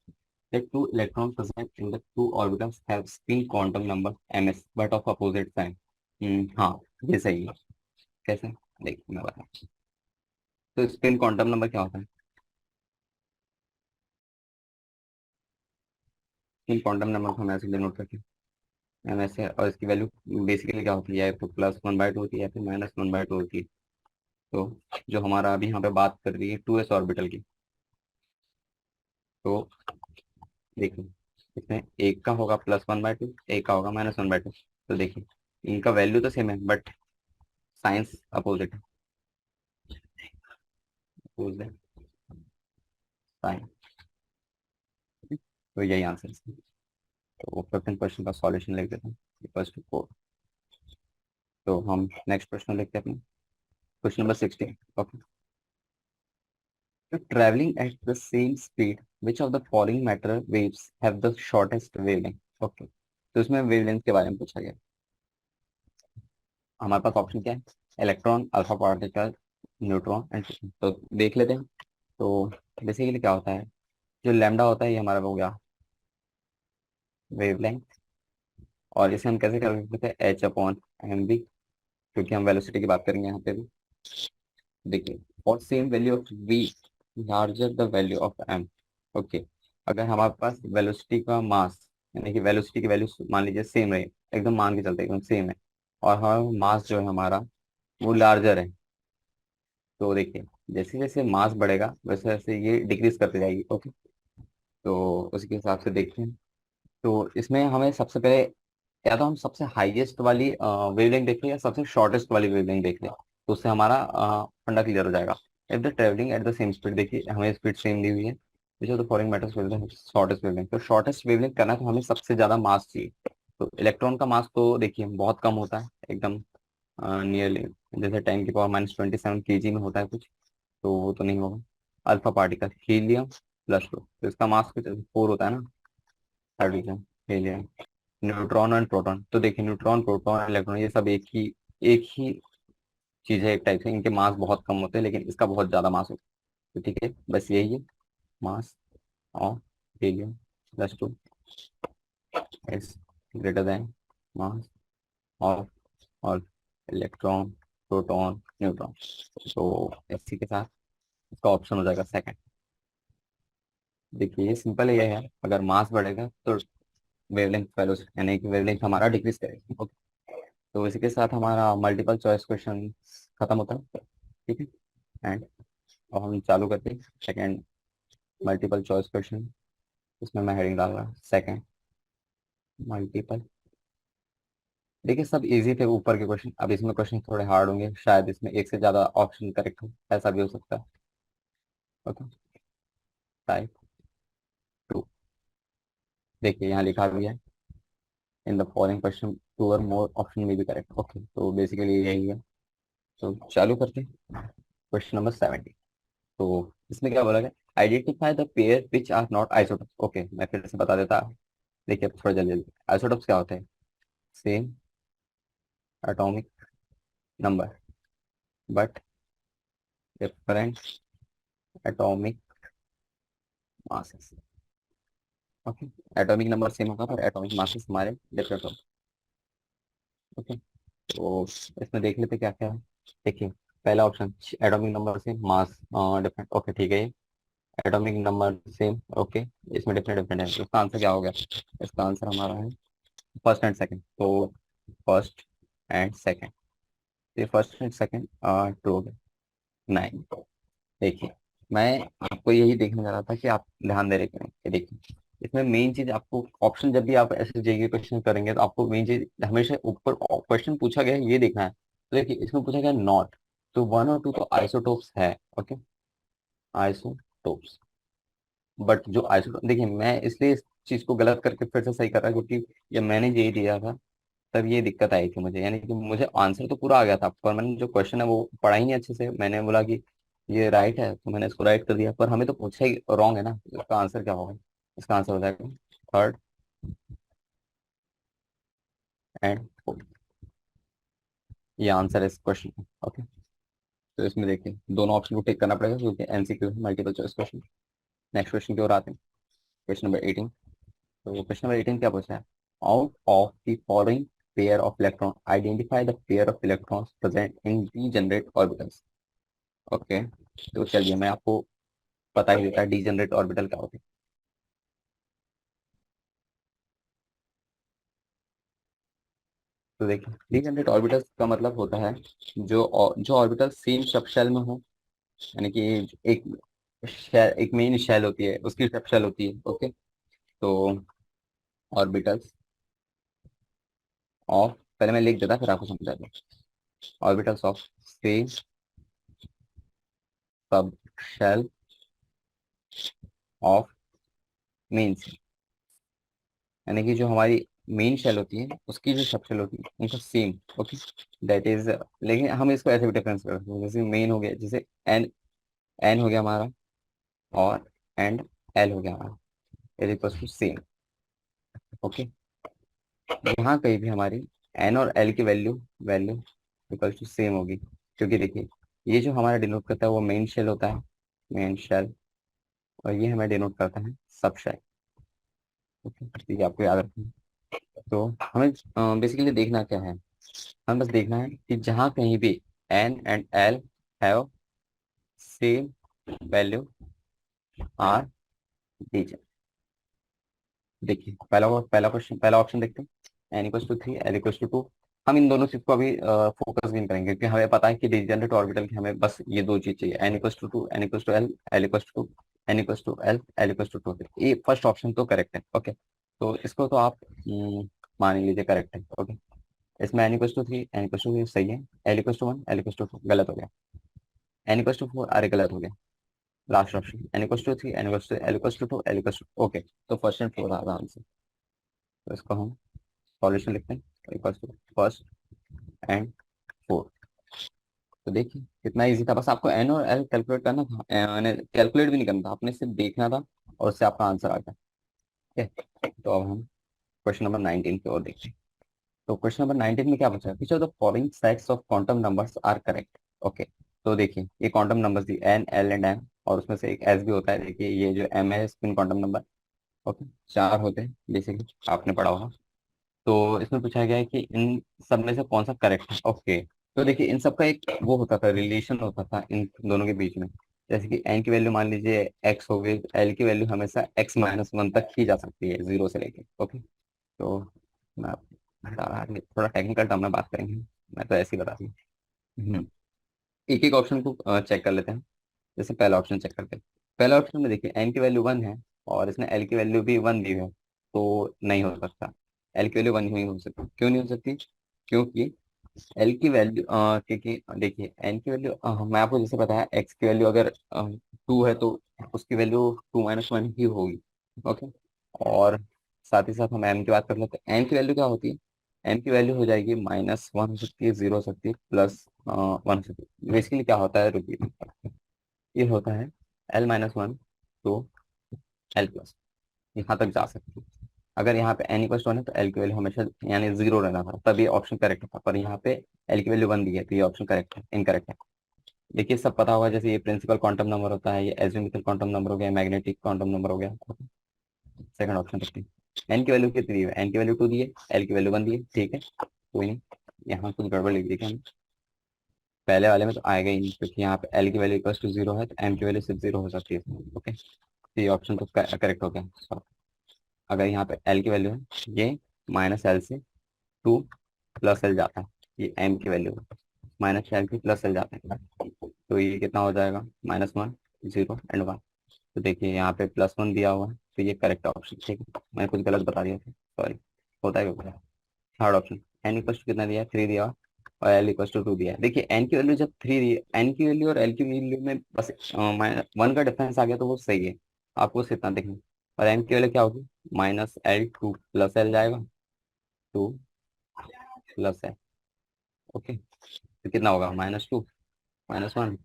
the two electrons present in the two orbitals have spin quantum number ms but of opposite sign। हाँ, ये सही है। कैसे, देखिए मैं बता, तो स्पिन क्वांटम नंबर क्या होता है, स्पिन क्वांटम नंबर को हम ऐसे डिनोट करते हैं एम ऐसे, और इसकी वैल्यू बेसिकली क्या होती है, या तो +1/2 होती है या फिर -1/2 होती है। तो जो हमारा अभी यहाँ पे बात कर रही है 2s ऑर्बिटल की, तो देखिए इसमें एक का होगा +1/2, एक का होगा -1/2। तो देखिए इनका वैल्यू तो सेम है बट साइंस अपोजिट है, अपोजिट साइन। तो यही आंसर है। तो 15 क्वेश्चन का सॉल्यूशन लिख देते हैं, फर्स्ट 4। तो हम नेक्स्ट प्रश्न लिखते हैं अपने। Question number 16. Okay. Travelling at the same speed which of the following matter waves have the shortest wavelength. Okay, तो इसमें वेवलेंथ के बारे में पूछा गया. हमारे पास ऑप्शन क्या है? Electron, alpha particle, neutron and proton. तो देख लेते हैं. तो बेसिकली क्या होता है, जो लैम्डा होता है ये हमारा हो गया वेवलेंथ. और इसे हम कैसे कर सकते हैं? एच अपॉन एम वी, क्योंकि हम वेलोसिटी की बात करेंगे यहाँ पे भी. देखिए, और same value of v larger the value of m. Okay, अगर हमारे पास वेलोसिटी का मास, यानी कि वेलोसिटी की वैल्यू मान लीजिए सेम रहे, एकदम मान के चलते एकदम सेम है, और हमारा मास जो है हमारा वो लार्जर है, तो देखिए जैसे जैसे मास बढ़ेगा वैसे वैसे ये डिक्रीज करते जाएगी. ओके, तो उसके हिसाब से देखते हैं. तो इसमें हमें सबसे पहले या तो हम सबसे हाईएस्ट वाली वेवलेंथ देख लें या सबसे शॉर्टेस्ट वाली वेवलेंथ देख लें, तो उससे हमारा फंडा क्लियर हो जाएगा. If the travelling at the same speed, देखिए हमें स्पीड सेम दी हुई है, which of the following matters will the shortest wavelength. तो शॉर्टेस्ट वेवलेंथ करना है तो हमें सबसे ज्यादा मास चाहिए. तो इलेक्ट्रॉन का मास तो देखिए बहुत कम होता है, एकदम नियरली जैसे 10⁻⁻27 kg में होता है कुछ, तो वो तो नहीं होगा. अल्फा पार्टिकल हीलियम+2, तो इसका मास कुछ 4 होता है ना. Hydrogen, helium, neutron and proton. तो देखिए न्यूट्रॉन, प्रोटॉन, इलेक्ट्रॉन ये सब एक ही चीज है, एक टाइप से. इनके मास बहुत कम होते हैं लेकिन इसका बहुत ज्यादा मास होता है. तो ठीक है, बस यही है. Mass of helium is greater than mass of और इलेक्ट्रॉन, प्रोटॉन, न्यूट्रॉन. तो इसी के साथ इसका ऑप्शन हो जाएगा सेकंड. देखिए ये सिंपल ये है, अगर मास बढ़ेगा तो वेवलेंथ वेलोसिटी यानी कि वेवलेंथ हमारा डिक्रीज करेगा. ओके, तो इसी के साथ हमारा मल्टीपल चॉइस क्वेश्चन खत्म होता है. ठीक है. एंड अब हम चालू करते हैं सेकंड मल्टीपल चॉइस क्वेश्चन. इसमें मैं हेडिंग डाल रहा सेकंड मल्टीपल. देखिए सब इजी थे ऊपर के क्वेश्चन, अब इसमें क्वेश्चन थोड़े हार्ड होंगे, शायद इसमें एक से ज्यादा ऑप्शन करेक्ट हो, ऐसा भी हो सकता है. Okay, type 2. देखिए यहाँ लिखा भी है इन द फॉलोइंग क्वेश्चन 2 और मोर ऑप्शन में भी करेक्ट. ओके, तो बेसिकली यही है. तो चालू करते हैं क्वेश्चन नंबर 70. तो इसमें क्या बोला गया? Identify the pair which are not isotopes. Okay, मैं फिर से बता देता. देखिए थोड़ा जल्दी जल्दी, आइसोटोप्स क्या होते हैं? Same atomic number but different atomic masses. Okay, atomic number same होगा पर एटॉमिक मासेस हमारे डिफरेंट होंगे. ओके, तो इसमें देख लेते क्या क्या है. देखिए पहला ऑप्शन, एटॉमिक नंबर सेम, मास डिफरेंट. ओके ठीक है, एटॉमिक नंबर सेम. ओके, इसमें डिफरेंट डिफरेंट है. इसका आंसर क्या हो गया? इसका आंसर हमारा है फर्स्ट एंड सेकंड. तो फर्स्ट एंड सेकंड, ये फर्स्ट एंड सेकंड ट्रू हो गया. 9. देखिए मैं आपको यही देखने जा रहा था कि आप ध्यान दे रहे कि नहीं. ये देखिए इसमें मेन चीज आपको ऑप्शन, जब भी आप ऐसे जेईई क्वेश्चन करेंगे तो आपको मेन चीज हमेशा ऊपर क्वेश्चन पूछा गया है ये देखना है. तो देखिए इसमें पूछा गया नॉट, तो 1 और 2 तो आइसोटोप्स है. Okay, isotopes. बट जो आइसोटोप, देखिए मैं इसलिए इस चीज को गलत करके फिर से सही कर रहा क्योंकि जब मैंने जेईई दिया था तब ये दिक्कत आई थी मुझे, यानी कि मुझे आंसर तो पूरा आ गया था पर मैंने जो क्वेश्चन है वो पढ़ा ही नहीं अच्छे से. मैंने बोला कि ये राइट है तो मैंने इसको राइट कर दिया, पर हमें तो पूछा ही रॉन्ग है ना. इसका आंसर क्या होगा? इसका आंसर हो जाएगा थर्ड एंड फोर्थ. ये आंसर है इस क्वेश्चन का. ओके, तो इसमें देखिए दोनों ऑप्शन को टिक करना पड़ेगा क्योंकि MCQ multiple choice question. Next question की ओर आते हैं. Question number 18. तो क्वेश्चन नंबर 18 क्या पूछा है? Out of the following pair of electron identify the pair of electrons present in degenerate orbitals. Okay, तो चलिए मैं आपको पता ही देता है डीजेनरेट ऑर्बिटल क्या होते हैं. तो देखिए डीजेनरेट ऑर्बिटल का मतलब होता है जो ऑर्बिटल सेम सब शेल में हो, यानी कि एक एक मेन शेल होती है उसकी सब शेल होती है. ओके, तो ऑर्बिटल्स ऑफ, पहले मैं लिख देता फिर आपको समझा दूँ. Orbitals of same sub shell of main shell, यानी कि जो हमारी मेन शेल होती है उसकी जो सब शेल होती है उनका सेम। ओके, दैट इज, लेकिन हम इसको ऐसे भी डिफरेंस कर सकते हैं, जैसे मेन हो गया, जैसे एन, एन हो गया हमारा, और एंड एल हो गया हमारा, is equal to same. Okay, यहाँ कहीं भी हमारी एन और एल की value value equal to same होगी, क्योंकि देखिए ये जो हमारा डिनोट करता है वो मेन शेल होता है, मेन शेल, और ये हमें डिनोट करता है सब शेल। ओके, तो ये आपको याद रखना है। तो हमें बेसिकली देखना क्या है, हमें बस देखना है कि जहाँ कहीं भी n and l have same value are teacher. देखिए पहला क्वेश्चन, पहला ऑप्शन देखते हैं, n equals to three, l equals to two. हम इन दोनों चीज को अभी फोकस नहीं करेंगे, क्योंकि हमें पता है कि डिजनरेट ऑर्बिटल की हमें बस ये दो चीज चाहिए, n equals to two, n equals to l, l equals to two, n equals to l, l equals to two. ये फर्स्ट ऑप्शन तो करेक्ट है। ओके, तो इसको तो आप मान ही लीजिए करेक्ट है। ओके, इसमें n equals to three, n equals to three सही है, l equals to one, l equals to two गलत हो गया, एन इक्वल्स टू फोर, अरे गलत हो गया, last option n equals to three, n equals to l equals to two, l equals to. Okay, तो फर्स्ट एंड फोर आधा आंसर। तो इसको हम सॉल्यूशन लिखते हैं, equals to first and fourth. तो देखिए कितना इजी था, बस आपको एन और एल कैलकुलेट करना था, कैलकुलेट भी नहीं करना था, आपने सिर्फ देखना था और उससे आपका आंसर आ गया। ठीक है, तो अब हम क्वेश्चन नंबर 19 की ओर देखते हैं। तो क्वेश्चन नंबर 19 में क्या पूछा है, which of the following sets of quantum numbers are correct. Okay, तो देखिए ये quantum numbers the n l and m, और उसमें से एक एस भी होता है। देखिए ये जो एम है स्पिन क्वांटम नंबर। ओके, चार होते हैं बेसिकली, आपने पढ़ा होगा। तो इसमें पूछा गया है कि इन सब में से कौन सा करेक्ट है। ओके, तो देखिए इन सब का एक वो होता था, रिलेशन होता था इन दोनों के बीच में। जैसे कि एन की वैल्यू मान लीजिए एक्स हो गई, एल की वैल्यू हमेशा एक्स माइनस वन तक की जा सकती है, जीरो से लेके। ओके, तो मैं हटा रहा हूँ, थोड़ा टेक्निकल टर्म में बात करेंगे, मैं तो ऐसे ही बता दूँ। एक एक ऑप्शन को चेक कर लेते हैं। जैसे पहला ऑप्शन चेक करते हैं, पहला ऑप्शन में देखिए एन की वैल्यू वन है, और इसने एल की वैल्यू भी वन दी है, तो नहीं हो सकता। एल की वैल्यू वन नहीं हो सकती, क्यों नहीं हो सकती, क्योंकि एल की वैल्यू, क्योंकि देखिए एन की वैल्यू, मैं आपको जैसे बताया एक्स की वैल्यू अगर टू है तो उसकी वैल्यू टू माइनस वन ही होगी। ओके, और साथ ही साथ हम एम की बात कर लेते हैं, एम की वैल्यू क्या होती है, एम की वैल्यू हो जाएगी माइनस वन हो सकती है, जीरो हो सकती है, प्लस वन हो सकती है। बेसिकली क्या होता है, रुपये ये होता है L minus one two L plus, यहाँ तक जा सकती है। अगर यहाँ पे एन इक्वल वन है तो एल की वैल्यू हमेशा यानी जीरो रहना था, तब ये ऑप्शन करेक्ट था, पर यहाँ पे एल की वैल्यू वन दी है तो ये ऑप्शन करेक्ट है, इनकरेक्ट है। देखिए सब पता होगा, जैसे ये प्रिंसिपल क्वांटम नंबर होता है, ये एजिमुथल क्वांटम नंबर हो गया, मैग्नेटिक क्वांटम नंबर हो गया। सेकंड ऑप्शन रखते हैं, एन की वैल्यू कितनी है, एन की वैल्यू टू दी है, एल की वैल्यू वन दी है, ठीक है कोई नहीं। यहाँ कुछ गड़बड़ लिख दी क्या हमने? पहले वाले में तो आएगा ही नहीं, क्योंकि यहाँ पे एल की वैल्यू इक्वल टू जीरो है, तो एम की वैल्यू सिर्फ जीरो हो सकती है। ओके, तो ये ऑप्शन तो करेक्ट हो गया। So, अगर यहाँ पे एल की वैल्यू है, ये माइनस एल से टू प्लस एल जाता है, ये एम की वैल्यू है, माइनस एल की प्लस एल जाता है, तो ये कितना हो जाएगा, minus one, zero and one. तो देखिए यहाँ पे प्लस वन दिया हुआ है, तो ये करेक्ट ऑप्शन। ठीक है, मैंने कुछ गलत बता दिया था, सॉरी, होता ही होता है। Third option, n equal to कितना दिया है, थ्री दिया हुआ, और एल इक्वल टू टू दिया है। देखिए एन की वैल्यू जब थ्री दी, एन की वैल्यू और एल की वैल्यू में बस वन का डिफरेंस आ गया तो वो सही है, आपको सिर्फ इतना देखना। और एम की वैल्यू क्या होगी, minus L two plus L जाएगा, टू प्लस एल। ओके, तो कितना होगा, माइनस टू माइनस वन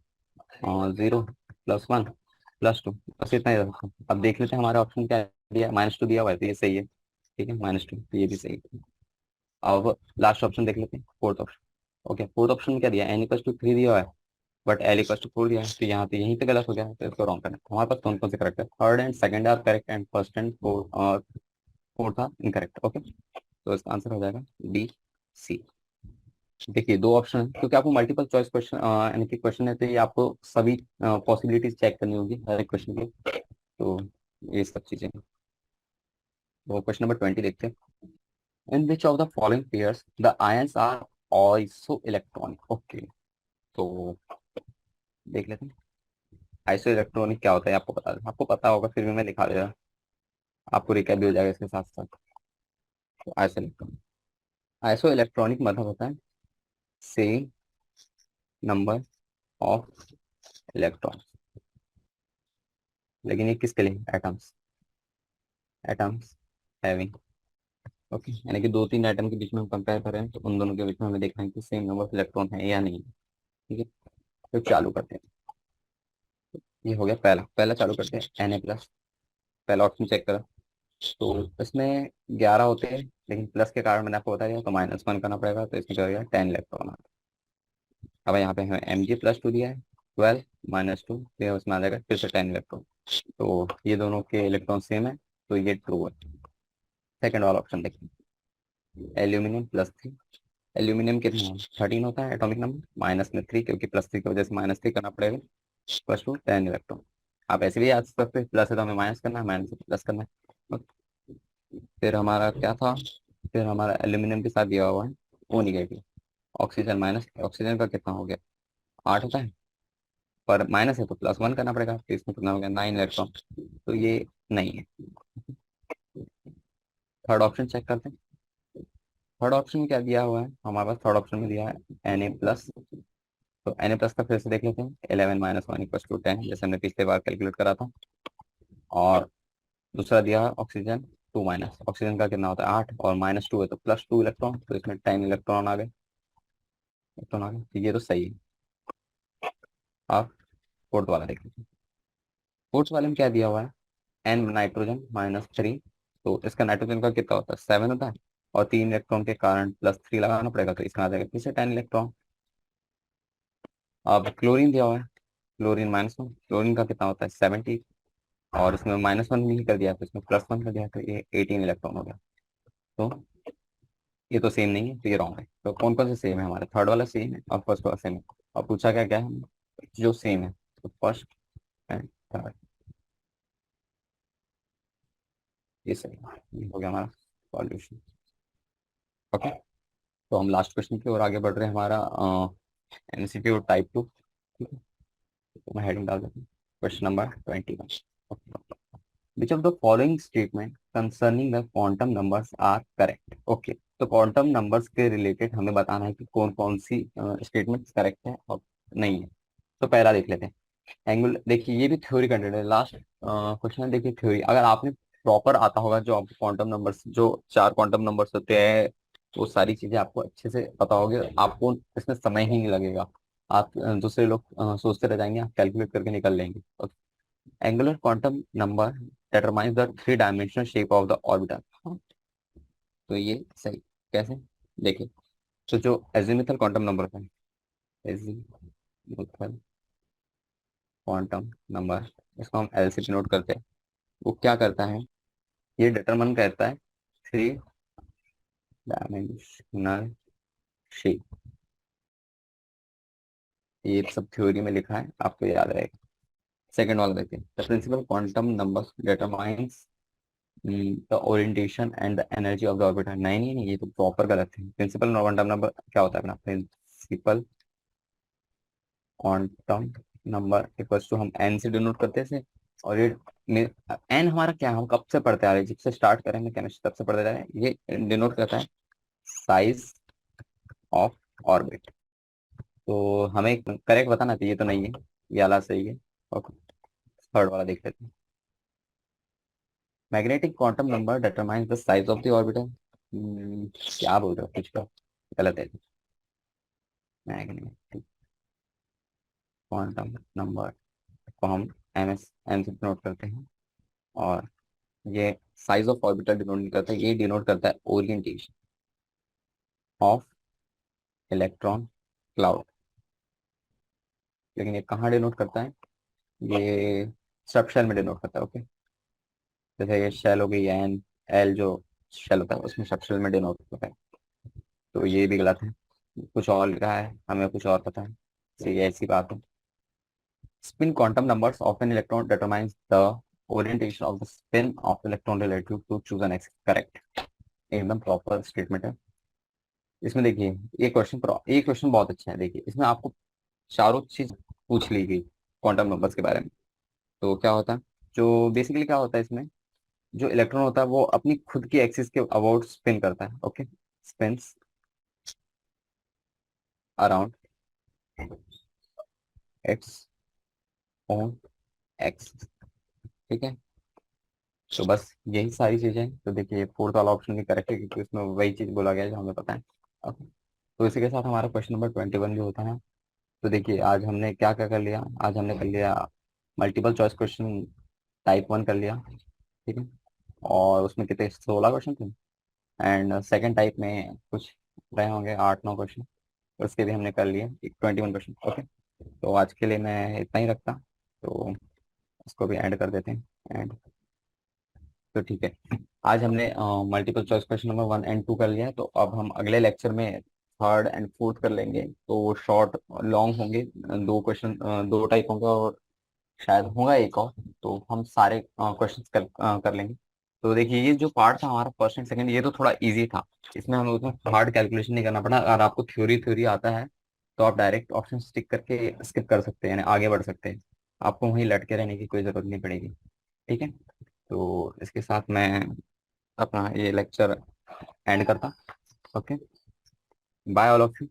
और zero plus one plus two, बस इतना ही रखो। अब देख लेते हैं हमारा ऑप्शन क्या दिया, माइनस टू दिया हुआ है तो ये सही है। ठीक है, माइनस टू, तो ये भी सही है। अब लास्ट ऑप्शन देख लेते हैं, fourth option. Okay, fourth option में क्या दिया, एन इक्वल टू थ्री दिया हुआ है, but l equal to four दिया है, तो यहाँ पे यहीं पे गलत हो गया है, तो इसको रॉन्ग करना है। हमारे पास कौन कौन से करेक्ट है, third and second are correct, and first and fourth और फोर्थ आर इनकरेक्ट। ओके, तो इसका आंसर हो जाएगा डी सी। देखिए दो ऑप्शन है, क्योंकि आपको मल्टीपल चॉइस क्वेश्चन यानी कि क्वेश्चन है, तो ये आपको सभी पॉसिबिलिटीज चेक करनी होगी हर एक क्वेश्चन की, तो ये सब चीजें हैं। तो क्वेश्चन नंबर 20 देखते हैं, in which of the following pairs the ions are isoelectronic. Okay, तो देख लेते हैं आइसो इलेक्ट्रॉनिक क्या होता है, आपको पता होगा, फिर भी मैं दिखा दे रहा, आपको रिकैप भी हो जाएगा इसके साथ साथ। तो आइसो इलेक्ट्रॉनिक मतलब होता है सेम नंबर ऑफ इलेक्ट्रॉन, लेकिन ये किसके लिए, एटम्स, एटम्स हैविंग ओके, यानी कि दो तीन एटम के बीच में हम कंपेयर कर रहे हैं तो उन दोनों के बीच में हमें देखना है कि सेम नंबर ऑफ इलेक्ट्रॉन है या नहीं है। ठीक है, तो चालू करते हैं। ये हो गया पहला पहला, चालू करते हैं Na+। पहला ऑप्शन चेक करो, तो इसमें 11 होते हैं, लेकिन प्लस के कारण मैंने आपको बताया तो -1 करना पड़ेगा, तो इसमें क्या हो गया 10 इलेक्ट्रॉन। अब यहाँ पे हमें Mg+2 दिया है, 12 -2, फिर उसमें आ जाएगा फिर से 10 इलेक्ट्रॉन। तो ये दोनों के इलेक्ट्रॉन सेम है, तो ये ट्रू है। सेकेंड वाला ऑप्शन देखिए, एल्यूमिनियम+3। एल्यूमिनियम कितना है, 13 होता है एटॉमिक नंबर, माइनस में 3, क्योंकि +3 की वजह से -3 करना पड़ेगा, +2 10 इलेक्ट्रॉन। आप ऐसे भी याद कर सकते हैं, प्लस है तो हमें माइनस करना है, माइनस से प्लस करना है। फिर हमारा क्या था, फिर हमारा एल्यूमिनियम के साथ दिया हुआ है O-। ऑक्सीजन माइनस, ऑक्सीजन का कितना हो गया, 8 होता है, पर माइनस है तो +1 करना पड़ेगा, तो इसमें कितना हो गया 9 इलेक्ट्रॉन, तो ये नहीं है। थर्ड ऑप्शन चेक करते हैं। थर्ड ऑप्शन में क्या दिया हुआ है हमारे पास, थर्ड ऑप्शन में दिया है Na+। तो Na+ का फिर से देख लेते हैं, 11 -1 = 10, जैसे हमने पिछले बार कैलकुलेट करा था। और दूसरा दिया है ऑक्सीजन 2-, ऑक्सीजन का कितना होता है 8, और -2 है तो +2 इलेक्ट्रॉन, तो इसमें 10 इलेक्ट्रॉन आ गए, इलेक्ट्रॉन आ गए, तो ये तो सही है। आप फोर्थ वाला देख लीजिए। फोर्थ वाले में क्या दिया हुआ है, N नाइट्रोजन -3। तो इसका नाइट्रोजन का कितना होता है 7 होता है, और 3 इलेक्ट्रॉन के कारण +3 लगाना पड़ेगा, तो इसका आ जाएगा फिर से 10 इलेक्ट्रॉन। अब क्लोरीन दिया हुआ है, क्लोरीन -1, क्लोरीन का कितना होता है 70, और इसमें -1 नहीं कर दिया, तो इसमें +1 कर दिया, तो ये 18 इलेक्ट्रॉन हो गया। तो ये तो सेम नहीं है, तो ये रॉन्ग है। तो कौन कौन से सेम है हमारे, थर्ड वाला सेम है और फर्स्ट वाला सेम है। और पूछा क्या क्या है हमें? जो सेम है, तो फर्स्ट एंड थर्ड, ये सही है। ये हो गया हमारा सॉल्यूशन। ओके, तो हम लास्ट क्वेश्चन की ओर आगे बढ़ रहे हैं, हमारा MCQ टाइप 2। ठीक है, तो मैं हेडिंग डाल देता हूँ, question number 21। Which of the following statement concerning the quantum numbers are correct. Okay, तो क्वांटम नंबर्स के रिलेटेड हमें बताना है कि कौन कौन सी स्टेटमेंट करेक्ट है और नहीं है। तो पहला देख लेते हैं, एंगुलर। देखिए ये भी थ्योरी कंटेंट है, लास्ट क्वेश्चन देखिए थ्योरी। अगर आपने प्रॉपर आता होगा, जो आपको क्वांटम नंबर्स, जो 4 क्वांटम नंबर्स होते हैं, वो सारी चीजें आपको अच्छे से पता होगी, आपको इसमें समय ही नहीं लगेगा। आप दूसरे लोग सोचते रह जाएंगे, आप कैलकुलेट करके निकल लेंगे। Angular quantum number determines the three dimensional shape of the orbital। हाँ, तो ये सही कैसे, देखिए। तो जो एजीमुथल क्वांटम नंबर था, एजीमुथल क्वांटम नंबर, इसको हम एल से डिनोट करते हैं। वो क्या करता है, ये डिटरमाइन करता है थ्री डायमेंशनल शेप। ये सब थ्योरी में लिखा है, आपको याद रहेगा। सेकंड वाला देखिए, the principal quantum number determines the orientation and the energy of the orbiter. नहीं नहीं नहीं, ये तो प्रॉपर गलत है। प्रिंसिपल क्वांटम नंबर क्या होता है अपना, principal quantum number equals to, हम एन से डिनोट करते हैं। और ये एन हमारा क्या है, हम कब से पढ़ते आ रहे हैं, जब से स्टार्ट करेंगे केमिस्ट्री तब से पढ़ते आ रहे हैं। ये डिनोट करता है साइज ऑफ ऑर्बिट। तो हमें करेक्ट बताना चाहिए, तो नहीं है, ये वाला सही है। ओके, थर्ड वाला देख लेते हैं, magnetic quantum number determines the size of the orbital. क्या बोल रहे हो, कुछ का गलत है। मैग्नेटिक क्वांटम नंबर को हम एम से डिनोट करते हैं, और ये साइज ऑफ ऑर्बिटल डिनोट नहीं करता, ये डिनोट करता है ओरिएंटेशन ऑफ इलेक्ट्रॉन क्लाउड। लेकिन ये कहाँ डिनोट करता है, ये सबशेल में डिनोट करता है। ओके, जैसे ये शेल हो गई, एन एल जो शेल होता है उसमें सबशेल में डिनोट होता है। तो ये भी गलत है, कुछ और लिखा है, हमें कुछ और पता है, तो ये ऐसी बात है। Spin quantum numbers of an electron determines the orientation of the spin of electron relative to choose an axis. Correct, एकदम प्रॉपर स्टेटमेंट है। इसमें देखिए, ये क्वेश्चन बहुत अच्छा है। देखिए इसमें आपको चारों चीज पूछ ली गई क्वांटम नंबर्स के बारे में। तो क्या होता है, जो बेसिकली क्या होता है इसमें, जो इलेक्ट्रॉन होता है वो अपनी खुद की एक्सिस के अबाउट स्पिन करता है। Okay, spins around its own axis. ठीक है, तो बस यही सारी चीजें हैं। तो देखिए फोर्थ वाला ऑप्शन भी करेक्ट है, क्योंकि उसमें वही चीज बोला गया है जो हमें पता है। अब तो इसी के साथ हमारा क्वेश्चन नंबर 21 भी होता है। तो देखिए आज हमने क्या क्या कर लिया, आज हमने कर लिया मल्टीपल चॉइस क्वेश्चन, टाइप 1 कर लिया, ठीक है। और उसमें कितने 16 क्वेश्चन थे। एंड सेकंड टाइप में कुछ रहे होंगे 8-9 क्वेश्चन, उसके भी हमने कर लिए 21 क्वेश्चन। ओके, तो आज के लिए मैं इतना ही रखता, तो इसको भी ऐड कर देते हैं। एंड तो ठीक है, आज हमने multiple choice question number 1 and 2 कर लिया है। तो अब हम अगले लेक्चर में थर्ड एंड फोर्थ कर लेंगे। तो वो शॉर्ट लॉन्ग होंगे, दो क्वेश्चन, दो टाइप होंगे, और शायद होगा एक और। तो हम सारे क्वेश्चंस कर लेंगे। तो देखिए ये जो पार्ट था हमारा फर्स्ट एंड सेकंड, ये तो थोड़ा इजी था। इसमें हमें उतना हार्ड कैलकुलेशन नहीं करना पड़ा। अगर आपको थ्योरी थ्योरी आता है तो आप डायरेक्ट ऑप्शन स्टिक करके स्किप कर सकते हैं, यानी आगे बढ़ सकते हैं। आपको वहीं लटके रहने की कोई जरूरत नहीं पड़ेगी, ठीक है। तो इसके साथ मैं अपना ये लेक्चर एंड करता। Okay, bye all of you.